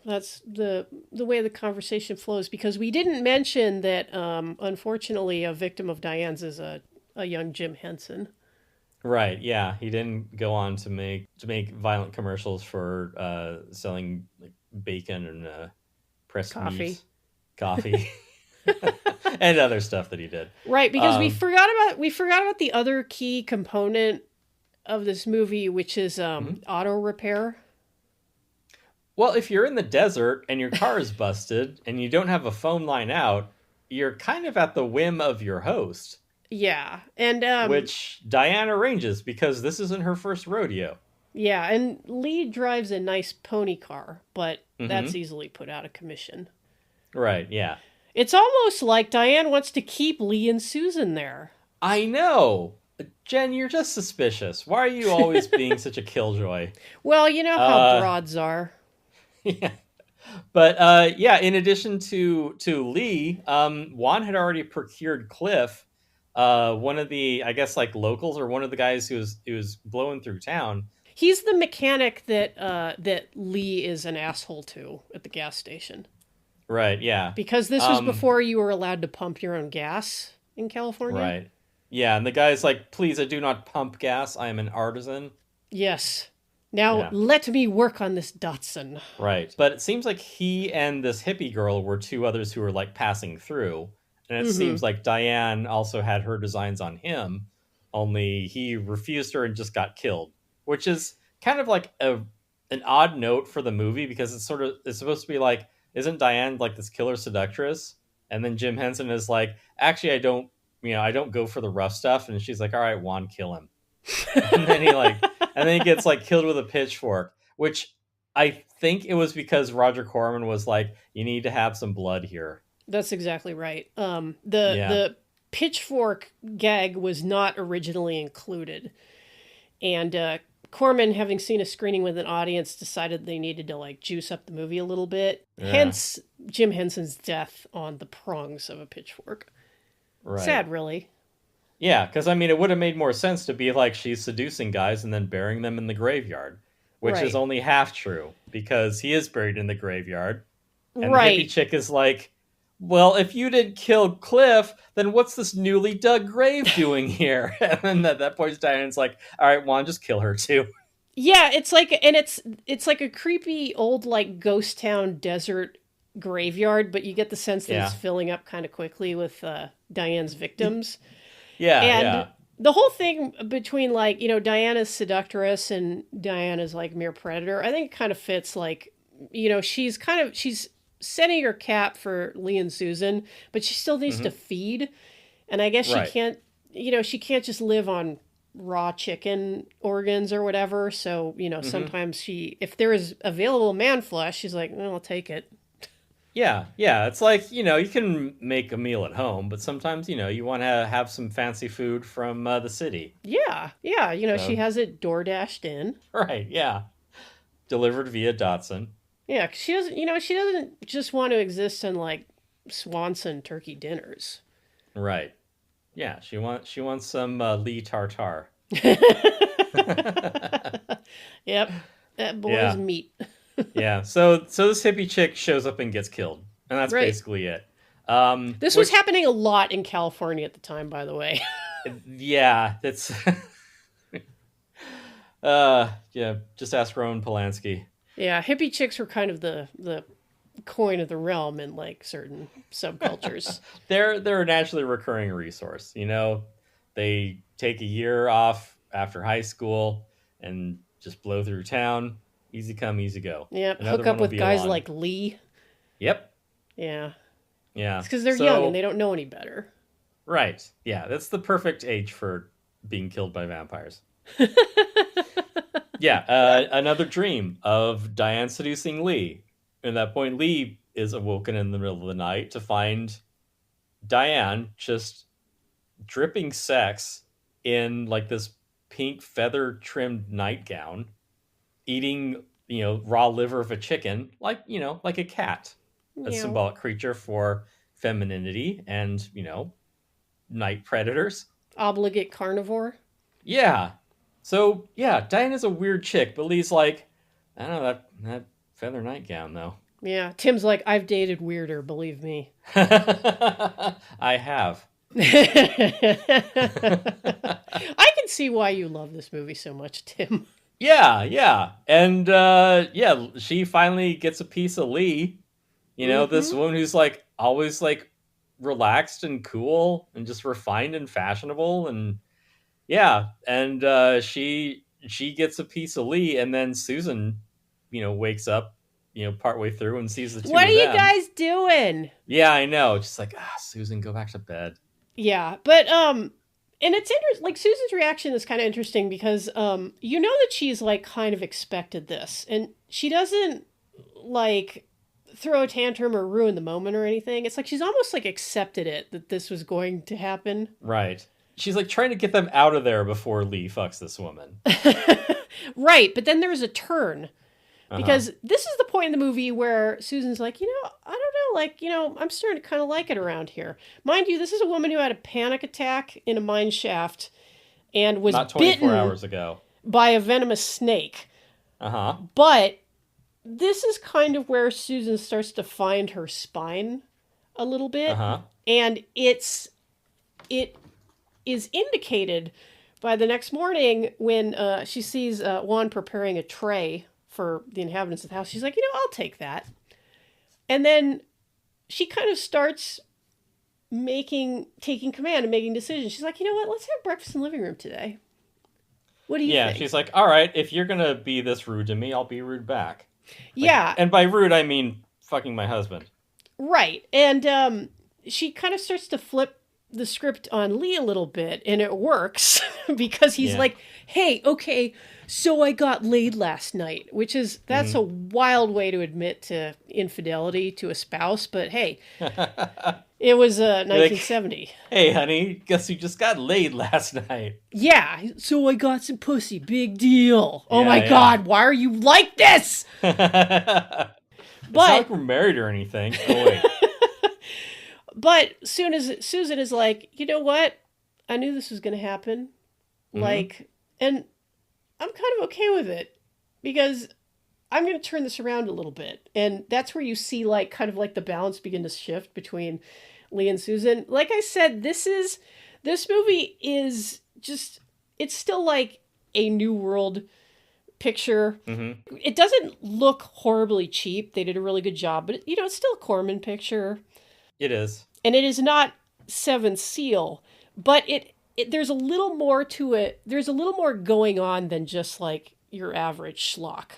that's the way the conversation flows, because we didn't mention that unfortunately a victim of Diane's is a young Jim Henson. Right. Yeah. He didn't go on to make violent commercials for selling like bacon and pressed Coffee. meat, coffee, and other stuff that he did. Right, because we forgot about the other key component of this movie, which is auto repair. Well, if you're in the desert and your car is busted and you don't have a phone line out, you're kind of at the whim of your host. Yeah, and which Diane arranges because this isn't her first rodeo. Yeah, and Lee drives a nice pony car, but that's easily put out of commission. Right, yeah. It's almost like Diane wants to keep Lee and Susan there. I know. Jen, you're just suspicious. Why are you always being such a killjoy? Well, you know how broads are. Yeah. But in addition to Lee, Juan had already procured Cliff, one of the, I guess, like locals or one of the guys who was blowing through town. He's the mechanic that Lee is an asshole to at the gas station. Right, yeah. Because this was before you were allowed to pump your own gas in California. Right. Yeah, and the guy's like, please, I do not pump gas. I am an artisan. Yes. Now let me work on this Datsun. Right. But it seems like he and this hippie girl were two others who were like passing through. And it seems like Diane also had her designs on him, only he refused her and just got killed. Which is kind of like an odd note for the movie, because it's supposed to be like, isn't Diane like this killer seductress? And then Jim Henson is like, actually, I don't go for the rough stuff. And she's like, all right, Juan, kill him. and then he gets like killed with a pitchfork, which I think it was because Roger Corman was like, you need to have some blood here. That's exactly right. The pitchfork gag was not originally included. And Corman, having seen a screening with an audience, decided they needed to like juice up the movie a little bit. Yeah. Hence Jim Henson's death on the prongs of a pitchfork. Right. Sad, really. Yeah, because I mean, it would have made more sense to be like she's seducing guys and then burying them in the graveyard, which is only half true, because he is buried in the graveyard. And the hippie chick is like, well, if you didn't kill Cliff, then what's this newly dug grave doing here? And then at that point, Diane's like, all right, Juan, just kill her too. Yeah, it's like a creepy old like ghost town desert graveyard, but you get the sense that it's filling up kind of quickly with Diane's victims. And the whole thing between like, Diana's seductress and Diana's like mere predator, I think it kind of fits. Like, she's setting her cap for Lee and Susan, but she still needs to feed. And I guess she can't just live on raw chicken organs or whatever. So, sometimes if there is available man flesh, she's like, well, I'll take it. Yeah. It's like, you can make a meal at home, but sometimes, you want to have some fancy food from the city. Yeah. She has it door-dashed in. Right, yeah. Delivered via Datsun. Yeah, she doesn't just want to exist in like Swanson turkey dinners. Right. Yeah, she wants some Lee tartare. Yep. That boy's meat. Yeah. So this hippie chick shows up and gets killed. And that's basically it. This was happening a lot in California at the time, by the way. Yeah, it's just ask Roman Polanski. Yeah, hippie chicks were kind of the coin of the realm in like certain subcultures. They're a naturally recurring resource. They take a year off after high school and just blow through town. Easy come, easy go. Yep, hook up with guys like Lee. Yep. Yeah. Yeah. It's because they're young and they don't know any better. Right. Yeah, that's the perfect age for being killed by vampires. Yeah, another dream of Diane seducing Lee. At that point, Lee is awoken in the middle of the night to find Diane just dripping sex in like this pink feather trimmed nightgown, eating, raw liver of a chicken, like a cat, a Yeah. symbolic creature for femininity and night predators. Obligate carnivore. Yeah. So yeah, Diana's a weird chick, but Lee's like, I don't know that feather nightgown though. Yeah. Tim's like, I've dated weirder, believe me. I have. I can see why you love this movie so much, Tim. Yeah. And she finally gets a piece of Lee. This woman who's like always like relaxed and cool and just refined and fashionable, and she gets a piece of Lee, and then Susan, wakes up, partway through and sees the two What of are you them. guys doing? Yeah, I know. Just like, Susan, go back to bed. Yeah, but and it's interesting. Like Susan's reaction is kind of interesting because that she's like kind of expected this, and she doesn't like throw a tantrum or ruin the moment or anything. It's like she's almost like accepted it that this was going to happen. Right. She's like trying to get them out of there before Lee fucks this woman. Right, but then there's a turn. Because this is the point in the movie where Susan's like, I don't know, like, I'm starting to kind of like it around here. Mind you, this is a woman who had a panic attack in a mine shaft and was not 24 bitten hours ago by a venomous snake. But this is kind of where Susan starts to find her spine a little bit. And it is indicated by the next morning when she sees Juan preparing a tray for the inhabitants of the house. She's like, I'll take that. And then she kind of starts taking command and making decisions. She's like, you know what? Let's have breakfast in the living room today. What do you think? Yeah, she's like, all right, if you're going to be this rude to me, I'll be rude back. Yeah. And by rude, I mean fucking my husband. Right. And she kind of starts to flip the script on Lee a little bit, and it works because he's like, hey, okay, so I got laid last night, that's a wild way to admit to infidelity to a spouse, but hey, it was 1970. Like, hey, honey, guess you just got laid last night. Yeah, so I got some pussy, big deal. Oh my God, why are you like this? But it's not like we're married or anything. Oh, wait. But soon as Susan is like, you know what? I knew this was going to happen. Like, and I'm kind of okay with it because I'm going to turn this around a little bit. And that's where you see like kind of like the balance begin to shift between Lee and Susan. Like I said, this movie is just, it's still like a New World picture. It doesn't look horribly cheap. They did a really good job, but it's still a Corman picture. It is. And it is not Seventh Seal, but there's a little more to it. There's a little more going on than just like your average schlock.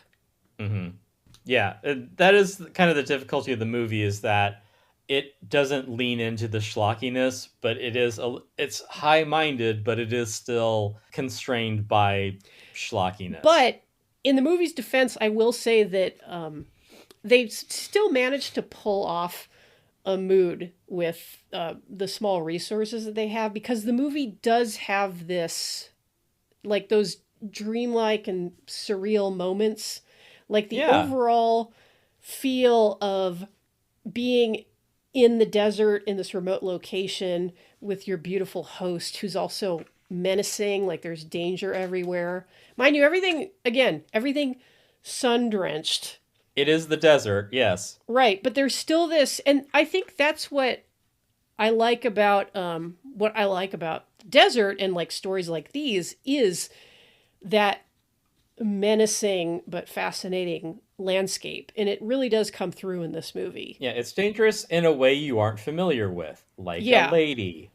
Yeah, that is kind of the difficulty of the movie, is that it doesn't lean into the schlockiness, but it's high-minded, but it is still constrained by schlockiness. But in the movie's defense, I will say that they still managed to pull off a mood with the small resources that they have, because the movie does have this, like those dreamlike and surreal moments, like the overall feel of being in the desert in this remote location with your beautiful host who's also menacing, like there's danger everywhere. Mind you, everything sun-drenched. It is the desert, yes. Right, but there's still this, and I think that's what I like about desert and like stories like these, is that menacing but fascinating landscape, and it really does come through in this movie. Yeah, it's dangerous in a way you aren't familiar with, like a lady.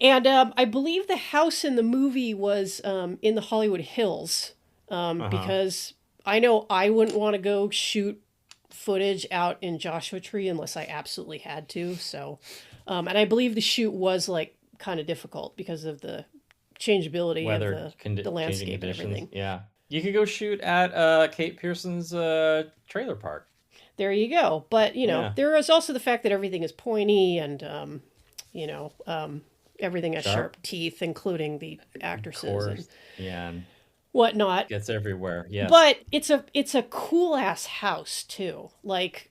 And I believe the house in the movie was in the Hollywood Hills, because I know I wouldn't want to go shoot footage out in Joshua Tree unless I absolutely had to. So, and I believe the shoot was like kind of difficult because of the changeability Weather, of the landscape and everything. Yeah. You could go shoot at Kate Pearson's trailer park. There you go. But, there is also the fact that everything is pointy and, everything has sharp teeth, including the actresses. And whatnot. Gets everywhere. Yes. But it's a cool ass house too. Like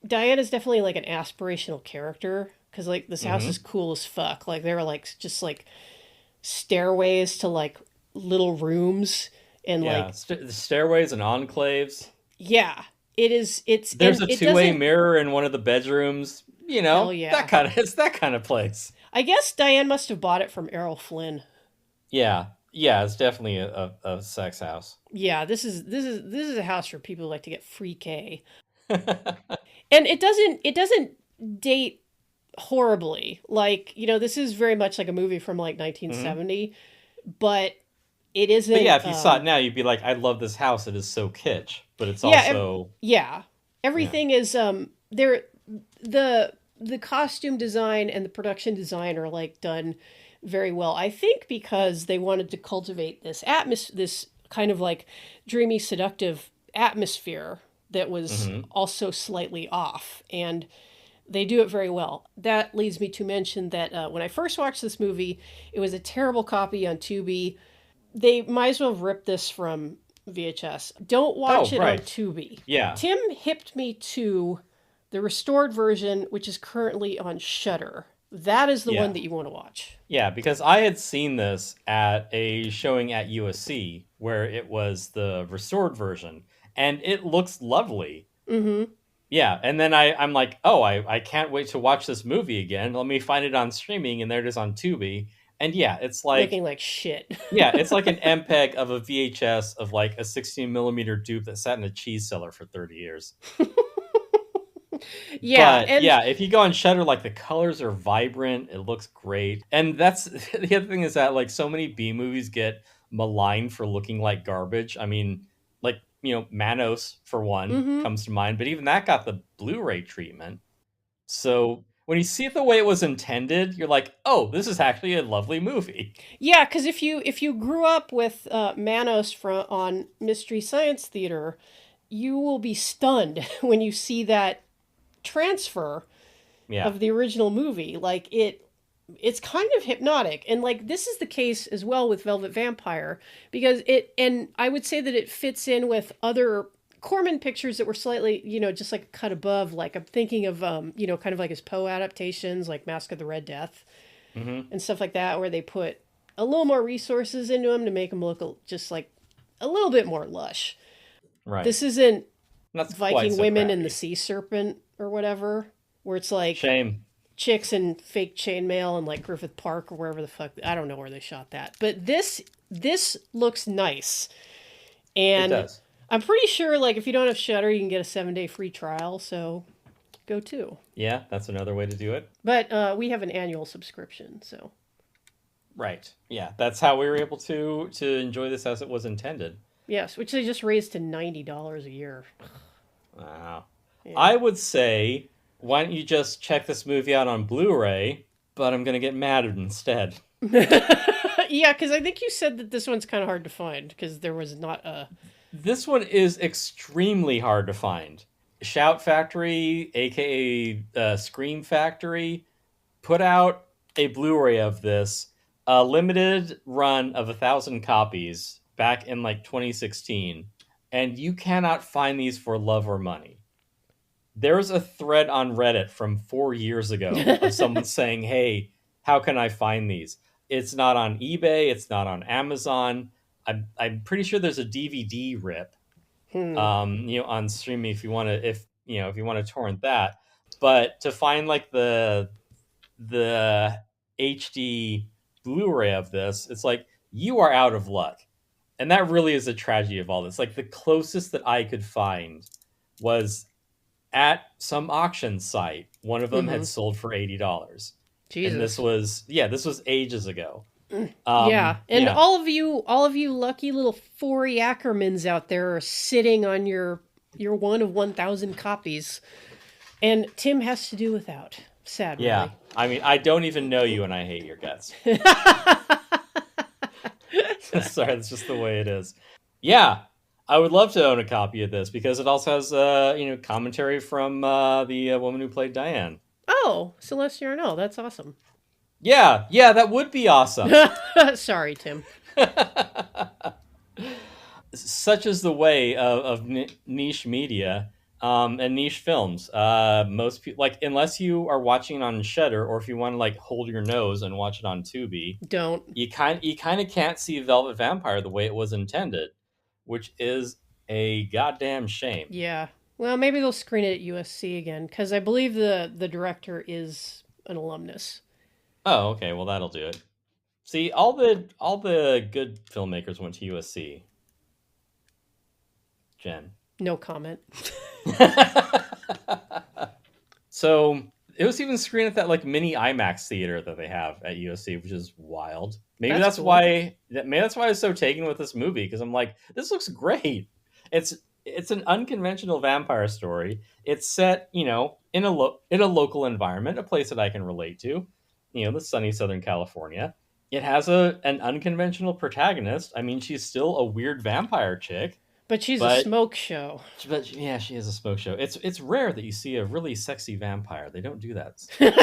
Diana's definitely like an aspirational character because like this house is cool as fuck. Like there are like just like stairways to like little rooms and like the stairways and enclaves. yeah, it is. There's a two-way mirror in one of the bedrooms. You know, hell yeah. it's that kind of place. I guess Diane must have bought it from Errol Flynn. Yeah, it's definitely a sex house. Yeah, this is a house for people who like to get free K. And it doesn't date horribly. Like, you know, this is very much like a movie from like 1970, but it isn't. But yeah, if you saw it now, you'd be like, I love this house. It is so kitsch, but it's also everything is there. The costume design and the production design are like done very well. I think because they wanted to cultivate this this kind of like dreamy, seductive atmosphere that was also slightly off, and they do it very well. That leads me to mention that when I first watched this movie, it was a terrible copy on Tubi. They might as well have ripped this from VHS. Don't watch it on Tubi. Yeah. Tim hipped me to the restored version, which is currently on Shudder. That is the one that you want to watch. Yeah, because I had seen this at a showing at USC where it was the restored version, and it looks lovely. Mm-hmm. Yeah, and then I'm like, oh, I can't wait to watch this movie again. Let me find it on streaming, and there it is on Tubi. And yeah, it's like... looking like shit. Yeah, it's like an MPEG of a VHS of like a 16mm dupe that sat in a cheese cellar for 30 years. Yeah, but yeah, if you go on Shudder, like the colors are vibrant, it looks great. And that's the other thing is that like so many B movies get maligned for looking like garbage. I mean, like, you know, Manos for one comes to mind, but even that got the Blu-ray treatment. So when you see it the way it was intended, you're like, oh, this is actually a lovely movie. Yeah, because if you grew up with Manos on Mystery Science Theater, you will be stunned when you see that transfer of the original movie. Like it's kind of hypnotic, and like this is the case as well with Velvet Vampire, because and I would say that it fits in with other Corman pictures that were slightly, you know, just like a cut above. Like I'm thinking of you know, kind of like his Poe adaptations, like Mask of the Red Death and stuff like that, where they put a little more resources into them to make them look just like a little bit more lush. Right. This isn't That's Viking so Women crappy. and the Sea Serpent or whatever, where it's like Shame. chicks in fake chainmail and like Griffith Park or wherever the fuck. I don't know where they shot that, but this looks nice, and It does. I'm pretty sure like if you don't have Shudder, you can get a 7-day free trial. So go too. Yeah, that's another way to do it. But we have an annual subscription, so Right. Yeah, that's how we were able to enjoy this as it was intended. yes, which they just raised to $90 a year. Wow. Yeah. I would say, why don't you just check this movie out on Blu-ray, but I'm going to get mad instead. Yeah, because I think you said that this one's kind of hard to find because there was not a... This one is extremely hard to find. Shout Factory, aka Scream Factory, put out a Blu-ray of this, a limited run of 1,000 copies back in like 2016, and you cannot find these for love or money. There's a thread on Reddit from 4 years ago of someone saying, hey, how can I find these? It's not on eBay, it's not on Amazon. I'm pretty sure there's a DVD rip, you know, on streaming if you want to torrent that. But to find like the HD Blu-ray of this, it's like you are out of luck, and that really is a tragedy of all this. Like the closest that I could find was at some auction site. One of them had sold for $80. Jesus. And this was ages ago. Yeah, and all of you lucky little 4 Ackermans out there are sitting on your one of 1,000 copies, and Tim has to do without. Sad, Yeah, really. I mean, I don't even know you, and I hate your guts. Sorry, that's just the way it is. Yeah, I would love to own a copy of this because it also has commentary from the woman who played Diane. Oh, Celeste Yarnell, that's awesome. Yeah, that would be awesome. Sorry, Tim. Such is the way of niche media and niche films. Most people, like, unless you are watching it on Shudder, or if you want to like hold your nose and watch it on Tubi, Don't. you kind of can't see Velvet Vampire the way it was intended, which is a goddamn shame. Yeah. Well, maybe they'll screen it at USC again, because I believe the director is an alumnus. Oh, okay. Well, that'll do it. See, all the good filmmakers went to USC. Jen. No comment. So it was even screened at that like mini IMAX theater that they have at USC, which is wild. Maybe that's cool. why I was so taken with this movie, because I'm like, this looks great. It's an unconventional vampire story. It's set, in a local environment, a place that I can relate to, the sunny Southern California. It has an unconventional protagonist. I mean, she's still a weird vampire chick. But she's a smoke show. But yeah, she is a smoke show. It's rare that you see a really sexy vampire. They don't do that so much.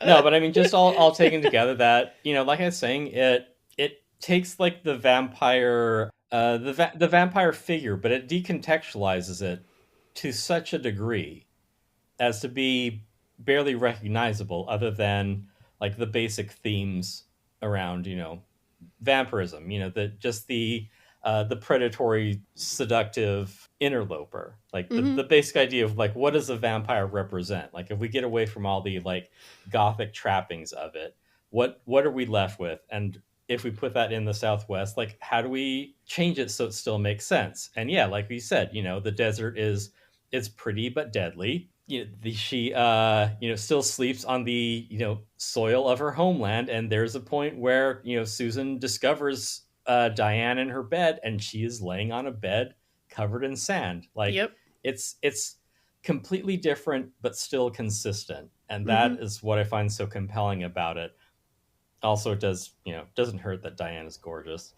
No, but I mean, just all taken together, that, like I was saying, it takes like the vampire the vampire figure, but it decontextualizes it to such a degree as to be barely recognizable, other than like the basic themes around, vampirism, the predatory, seductive interloper, like the basic idea of like, what does a vampire represent? Like, if we get away from all the like gothic trappings of it, what are we left with? And if we put that in the Southwest, like, how do we change it so it still makes sense? And yeah, like we said, the desert is pretty but deadly. She still sleeps on the soil of her homeland, and there's a point where Susan discovers Diane in her bed, and she is laying on a bed covered in sand. Like, yep. It's completely different but still consistent, and that is what I find so compelling about it. Also, it doesn't hurt that Diane is gorgeous.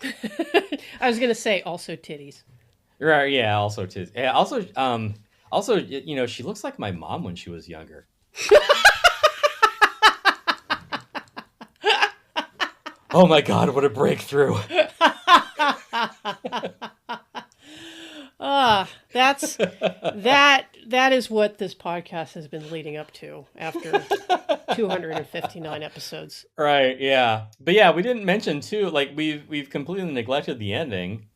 I was gonna say also titties. Right? Yeah. Also titties. Yeah. Also, she looks like my mom when she was younger. Oh my God, what a breakthrough. That is what this podcast has been leading up to after 259 episodes. Right, yeah. But yeah, we didn't mention too, like, we've completely neglected the ending,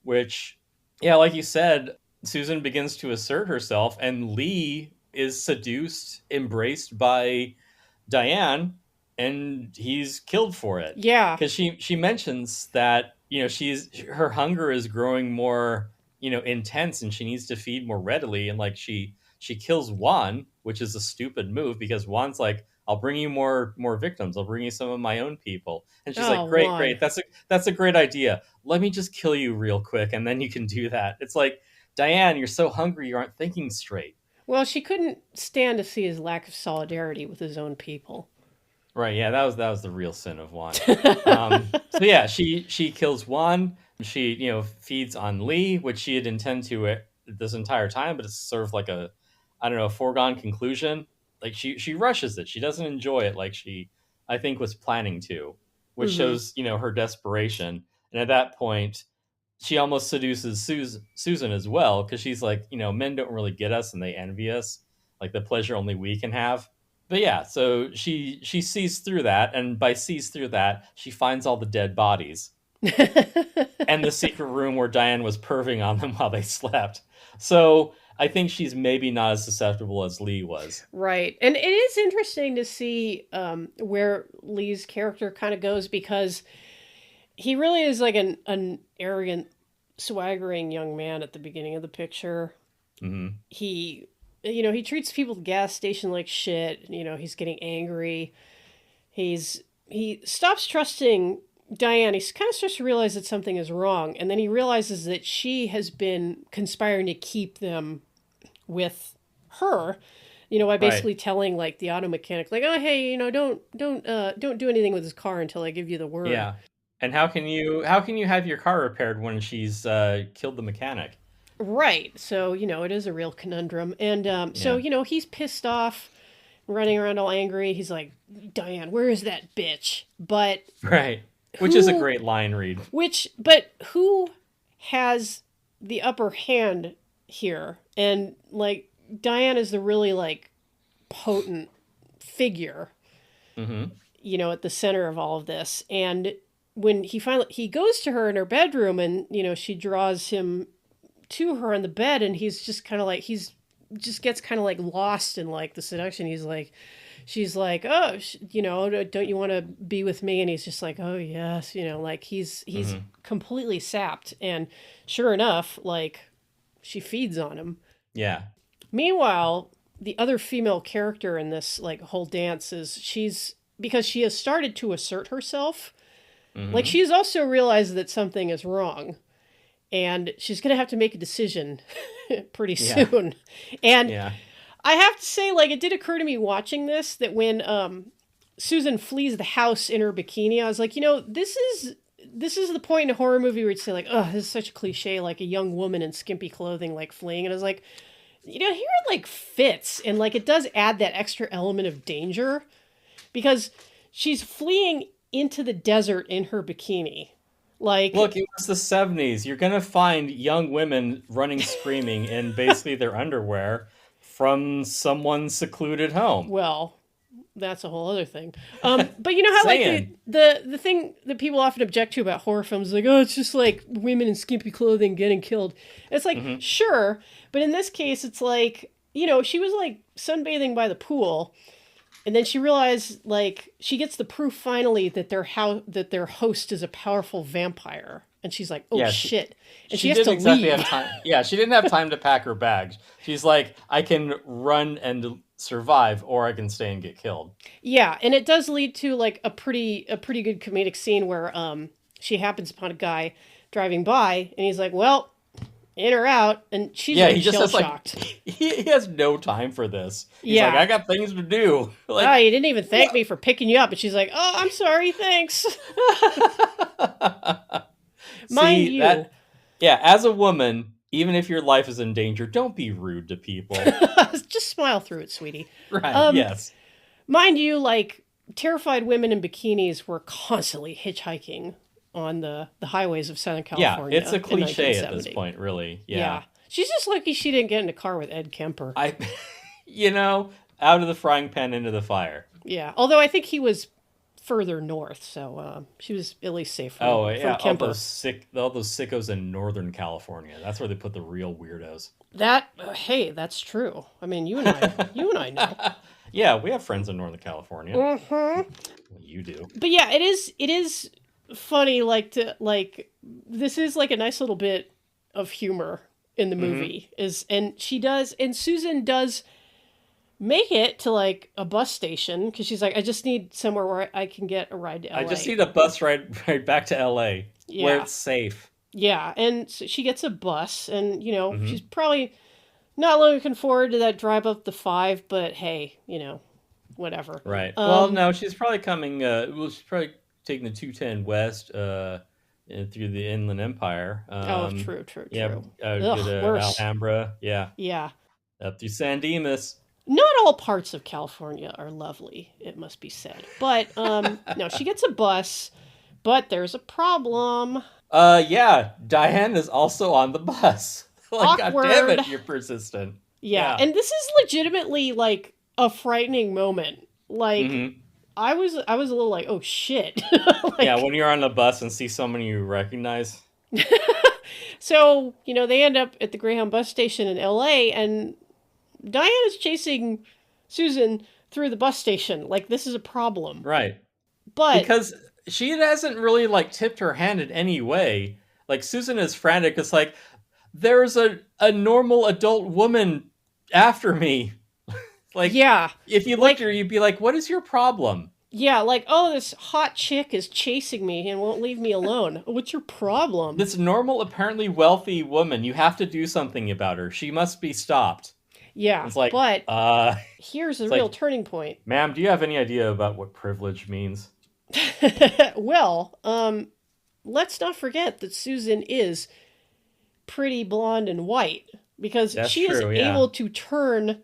which, yeah, like you said, Susan begins to assert herself, and Lee is seduced, embraced by Diane, and he's killed for it. Yeah. Because she mentions that, her hunger is growing more, intense, and she needs to feed more readily. And like, she kills Juan, which is a stupid move, because Juan's like, I'll bring you more victims. I'll bring you some of my own people. And she's like, great, Juan. great. That's a great idea. Let me just kill you real quick, and then you can do that. It's like, Diane, you're so hungry, you aren't thinking straight. Well, she couldn't stand to see his lack of solidarity with his own people. Right, yeah, that was the real sin of Juan. So yeah, she kills Juan. She, feeds on Lee, which she had intended to this entire time, but it's sort of like a foregone conclusion. Like, she rushes it. She doesn't enjoy it like she, I think, was planning to, which shows, her desperation. And at that point, she almost seduces Susan as well, because she's like, men don't really get us, and they envy us, like the pleasure only we can have. But yeah, so she sees through that, and by sees through that, she finds all the dead bodies and the secret room where Diane was perving on them while they slept. So I think she's maybe not as susceptible as Lee was. Right. And it is interesting to see where Lee's character kind of goes, because he really is like an arrogant, swaggering young man at the beginning of the picture. Mm-hmm. He treats people at the gas station like shit. He's getting angry. He stops trusting Diane. He kind of starts to realize that something is wrong. And then he realizes that she has been conspiring to keep them with her, by basically telling like the auto mechanic, like, oh, hey, don't do anything with his car until I give you the word. Yeah. And how can you have your car repaired when she's killed the mechanic? Right. So, it is a real conundrum. And so, he's pissed off, running around all angry. He's like, Diane, where is that bitch? But right. Which is a great line read. But who has the upper hand here? And like Diane is the really like potent figure, you know, at the center of all of this. And when he goes to her in her bedroom, and you know she draws him to her on the bed, and he's just kind of like just gets kind of like lost in like the seduction. She's like, oh, you know, don't you want to be with me? And he's just like, oh yes, you know, like he's completely sapped. And sure enough, like she feeds on him. Yeah. Meanwhile, the other female character in this like whole dance is because she has started to assert herself. Like she's also realized that something is wrong, and she's going to have to make a decision pretty soon. And I have to say, like, it did occur to me watching this that when Susan flees the house in her bikini, I was like, you know, this is the point in a horror movie where you'd say like, oh, this is such a cliche, like a young woman in skimpy clothing, like fleeing. And I was like, you know, here it like fits. And like, it does add that extra element of danger because she's fleeing into the desert in her bikini. Like, look, it was the 70s. You're going to find young women running screaming in basically their underwear from someone's secluded home. Well, that's a whole other thing. But you know how like the thing that people often object to about horror films is like, oh, it's just like women in skimpy clothing getting killed. It's like, sure. But in this case, it's like, you know, she was like sunbathing by the pool. And then she realized, like, she gets the proof finally that their host is a powerful vampire, and she's like, "Oh shit!" And she has to leave. Have time. Yeah, she didn't have time to pack her bags. She's like, "I can run and survive, or I can stay and get killed." Yeah, and it does lead to like a pretty good comedic scene where she happens upon a guy driving by, and he's like, "Well, in or out," and she's like shell-shocked. Like, he has no time for this. He's like, I got things to do. Like, oh, you didn't even thank me for picking you up. And she's like, oh, I'm sorry, thanks. Mind you. As a woman, even if your life is in danger, don't be rude to people. Just smile through it, sweetie. Right, yes. Mind you, like, terrified women in bikinis were constantly hitchhiking on the highways of Southern California. Yeah, it's a cliche at this point, really. Yeah. She's just lucky she didn't get in a car with Ed Kemper. You know, out of the frying pan into the fire. Yeah, although I think he was further north, so she was at least safe from Kemper. All those sickos in Northern California. That's where they put the real weirdos. Hey, that's true. I mean, you and I know. Yeah, we have friends in Northern California. Mm-hmm. You do. But yeah, it is funny, this is like a nice little bit of humor in the movie and Susan does make it to like a bus station because she's like, I just need somewhere where I can get a ride to LA. I just need a bus ride back to LA where it's safe. Yeah, and so she gets a bus, and you know she's probably not looking forward to that drive up the 5, but hey, you know, whatever. Right. Well, no, she's probably coming. She's probably taking the 210 west through the Inland Empire. True. Yeah, Alhambra. Yeah. Up through San Dimas. Not all parts of California are lovely, it must be said. But no, she gets a bus, but there's a problem. Diane is also on the bus. Like, awkward. God damn it, you're persistent. Yeah, and this is legitimately like a frightening moment. Like. I was a little like, oh shit. When you're on the bus and see someone you recognize. So, you know, they end up at the Greyhound bus station in LA, and Diane is chasing Susan through the bus station. Like, this is a problem. Right. But because she hasn't really like tipped her hand in any way. Like, Susan is frantic. It's like, there's a normal adult woman after me. Like, yeah, if you looked at her, you'd be like, what is your problem? Yeah, like, oh, this hot chick is chasing me and won't leave me alone. What's your problem? This normal, apparently wealthy woman, you have to do something about her. She must be stopped. Yeah, it's like, but here's the real turning point. Ma'am, do you have any idea about what privilege means? Well, let's not forget that Susan is pretty blonde and white, because she is able to turn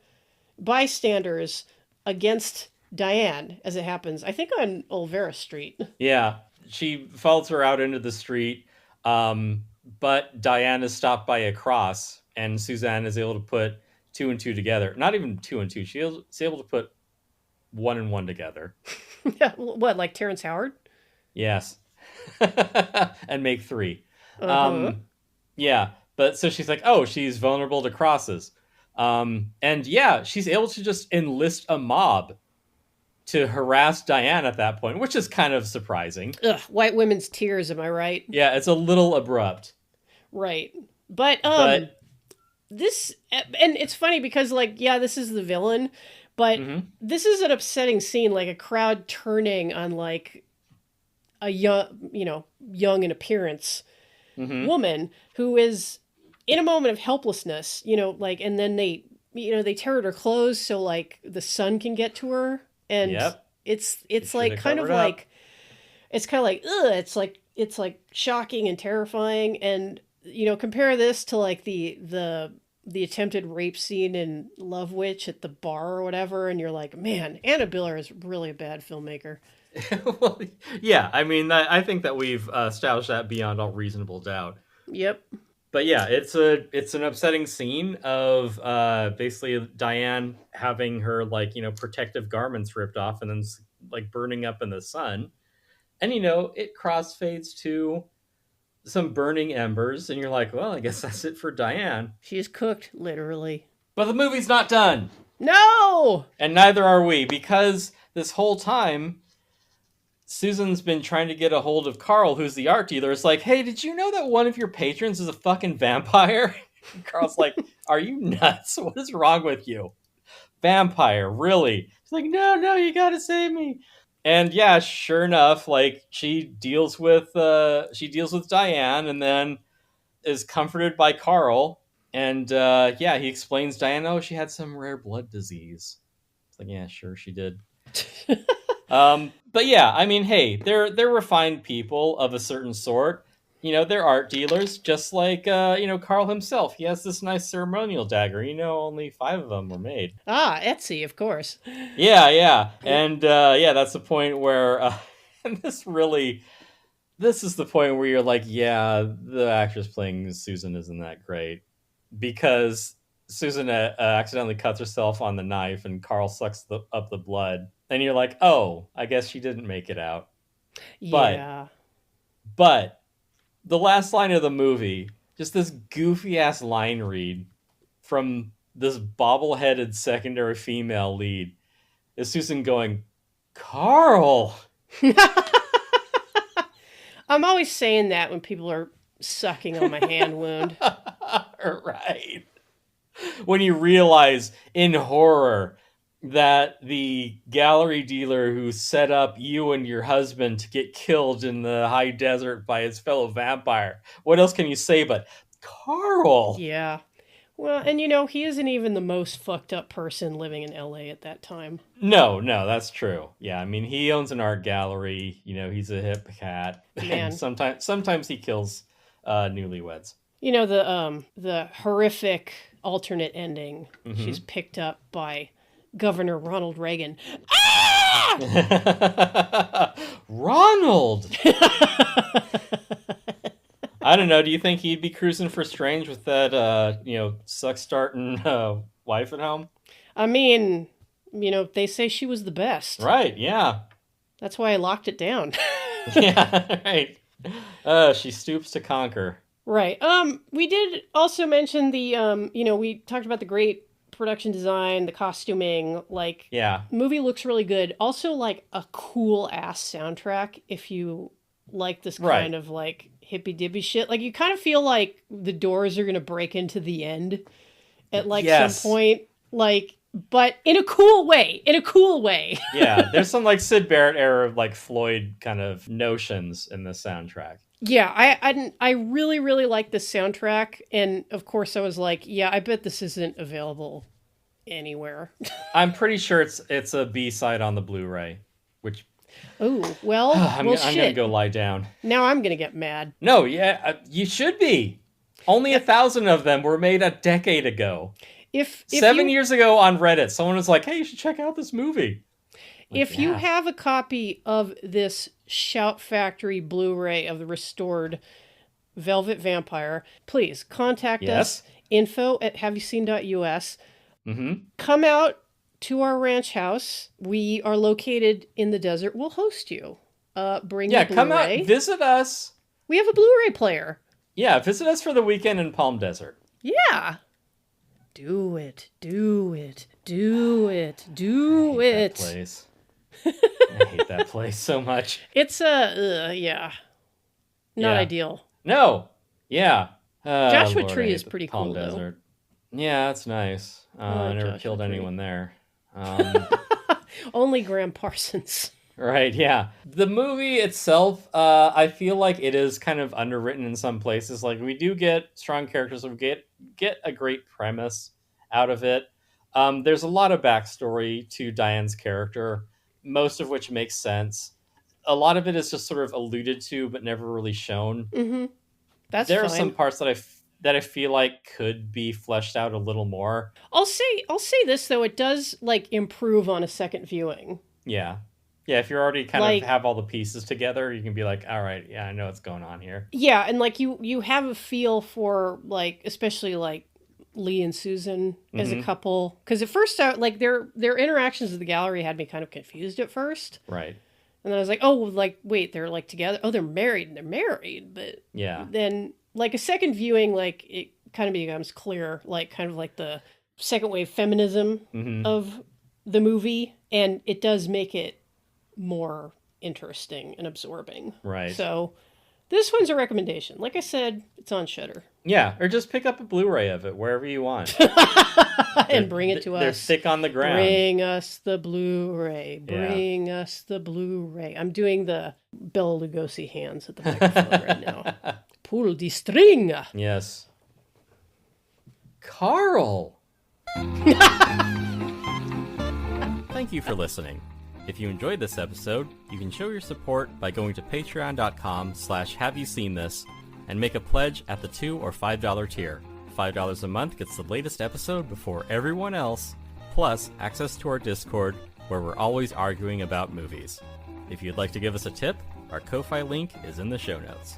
bystanders against Diane, as it happens, I think on Olvera Street. Yeah. she follows her out into the street, but Diane is stopped by a cross, and Suzanne is able to put two and two together. Not even two and two. She's able to put one and one together. What, like Terrence Howard? Yes. And make three. Uh-huh. Yeah. But so she's like, oh, she's vulnerable to crosses. And yeah, she's able to just enlist a mob to harass Diane at that point, which is kind of surprising. Ugh, white women's tears, am I right? Yeah, it's a little abrupt. Right. But this, and it's funny because, like, yeah, this is the villain, but this is an upsetting scene, like a crowd turning on, like, a young in appearance woman who is in a moment of helplessness, like, and then they tear at her clothes so, like, the sun can get to her. And it's like kind of like, it's kind of like, ugh, it's like shocking and terrifying. And, compare this to like the attempted rape scene in Love Witch at the bar or whatever. And you're like, man, Anna Biller is really a bad filmmaker. Well, yeah, I mean, I think that we've established that beyond all reasonable doubt. Yep. But yeah, it's an upsetting scene of basically Diane having her, like, protective garments ripped off and then, like, burning up in the sun. And, it crossfades to some burning embers. And you're like, well, I guess that's it for Diane. She's cooked, literally. But the movie's not done. No! And neither are we, because this whole time, Susan's been trying to get a hold of Carl, who's the art dealer. It's like, hey, did you know that one of your patrons is a fucking vampire? And Carl's like, are you nuts? What is wrong with you? Vampire, really? She's like, no, you gotta save me. And yeah, sure enough, like, she deals with Diane, and then is comforted by Carl. And yeah, he explains Diane, oh, she had some rare blood disease. It's like, yeah, sure, she did. But yeah, I mean, hey, they're refined people of a certain sort. They're art dealers, just like Carl himself. He has this nice ceremonial dagger. Only 5 of them were made. Ah, Etsy, of course. Yeah, and yeah, that's the point where, and this is the point where you're like, yeah, the actress playing Susan isn't that great, because Susan accidentally cuts herself on the knife, and Carl sucks up the blood. And you're like, oh, I guess she didn't make it out. Yeah. But the last line of the movie, just this goofy-ass line read from this bobble-headed secondary female lead, is Susan going, Carl! I'm always saying that when people are sucking on my hand wound. Right. When you realize in horror that the gallery dealer who set up you and your husband to get killed in the high desert by his fellow vampire, what else can you say but Carl? Yeah. Well, and he isn't even the most fucked up person living in LA at that time. No, that's true. Yeah, I mean, he owns an art gallery. He's a hip cat. Man. Sometimes he kills newlyweds. The horrific alternate ending. Mm-hmm. She's picked up by Governor Ronald Reagan. Ah! Ronald! I don't know. Do you think he'd be cruising for Strange with that, suck-starting wife at home? I mean, they say she was the best. Right, yeah. That's why I locked it down. Yeah, right. She stoops to conquer. Right. We did also mention the, we talked about the great production design, the costuming, like, yeah, movie looks really good. Also, like, a cool ass soundtrack if you like this kind of like hippy dippy shit. Like, you kind of feel like the Doors are gonna break into the end at like some point, like, but in a cool way. Yeah, there's some like Syd Barrett era like Floyd kind of notions in the soundtrack. Yeah, I really, really like this soundtrack. And of course I was like, yeah, I bet this isn't available anywhere. I'm pretty sure it's a B-side on the Blu-ray, which... Oh, well, I'm going to go lie down. Now I'm going to get mad. No, yeah, you should be. Only 1,000 of them were made a decade ago. If 7 years ago on Reddit, someone was like, hey, you should check out this movie. If you have a copy of this Shout Factory Blu-ray of the restored Velvet Vampire, please contact us. info@haveyouseen.us. Mm-hmm. Come out to our ranch house. We are located in the desert. We'll host you. Bring your Blu-ray. Come out, visit us. We have a Blu-ray player. Yeah, visit us for the weekend in Palm Desert. Yeah. Do it. Do it. Do it. Do it. That place. I hate that place so much. It's yeah. Not ideal. No. Yeah. Joshua Lord, Tree is pretty Palm cool, Desert. Yeah, that's nice. I never Joshua killed Tree. anyone there. Only Graham Parsons. Right, yeah. The movie itself, I feel like it is kind of underwritten in some places. Like, we do get strong characters, we get a great premise out of it. There's a lot of backstory to Diane's character, most of which makes sense. A lot of it is just sort of alluded to, but never really shown. Mm-hmm. That's there fine. are some parts that I feel like could be fleshed out a little more. I'll say this though, it does like improve on a second viewing. Yeah. Yeah, if you're already kind of have all the pieces together, you can be like, all right, yeah, I know what's going on here. Yeah, and like you have a feel for like, especially like Lee and Susan as a couple. Because at first, like their interactions with the gallery had me kind of confused at first. Right. And then I was like, oh, like, wait, they're like together. Oh, they're married. But yeah. Then like a second viewing, like it kind of becomes clear, like kind of like the second wave feminism of the movie. And it does make it more interesting and absorbing. Right. So this one's a recommendation. Like I said, it's on Shudder. Yeah, or just pick up a Blu-ray of it wherever you want. And bring it to us. They're thick on the ground. Bring us the Blu-ray. Bring us the Blu-ray. I'm doing the Bela Lugosi hands at the microphone right now. Pull the string. Yes. Carl! Thank you for listening. If you enjoyed this episode, you can show your support by going to patreon.com/haveyouseenthis and make a pledge at the $2 or $5 tier. $5 a month gets the latest episode before everyone else, plus access to our Discord, where we're always arguing about movies. If you'd like to give us a tip, our Ko-Fi link is in the show notes.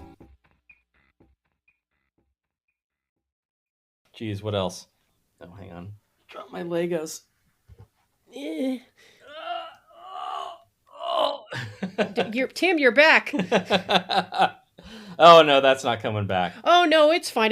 Geez, what else? Oh, hang on. Drop my Legos. Tim, you're back. Oh no, that's not coming back. Oh no, it's fine.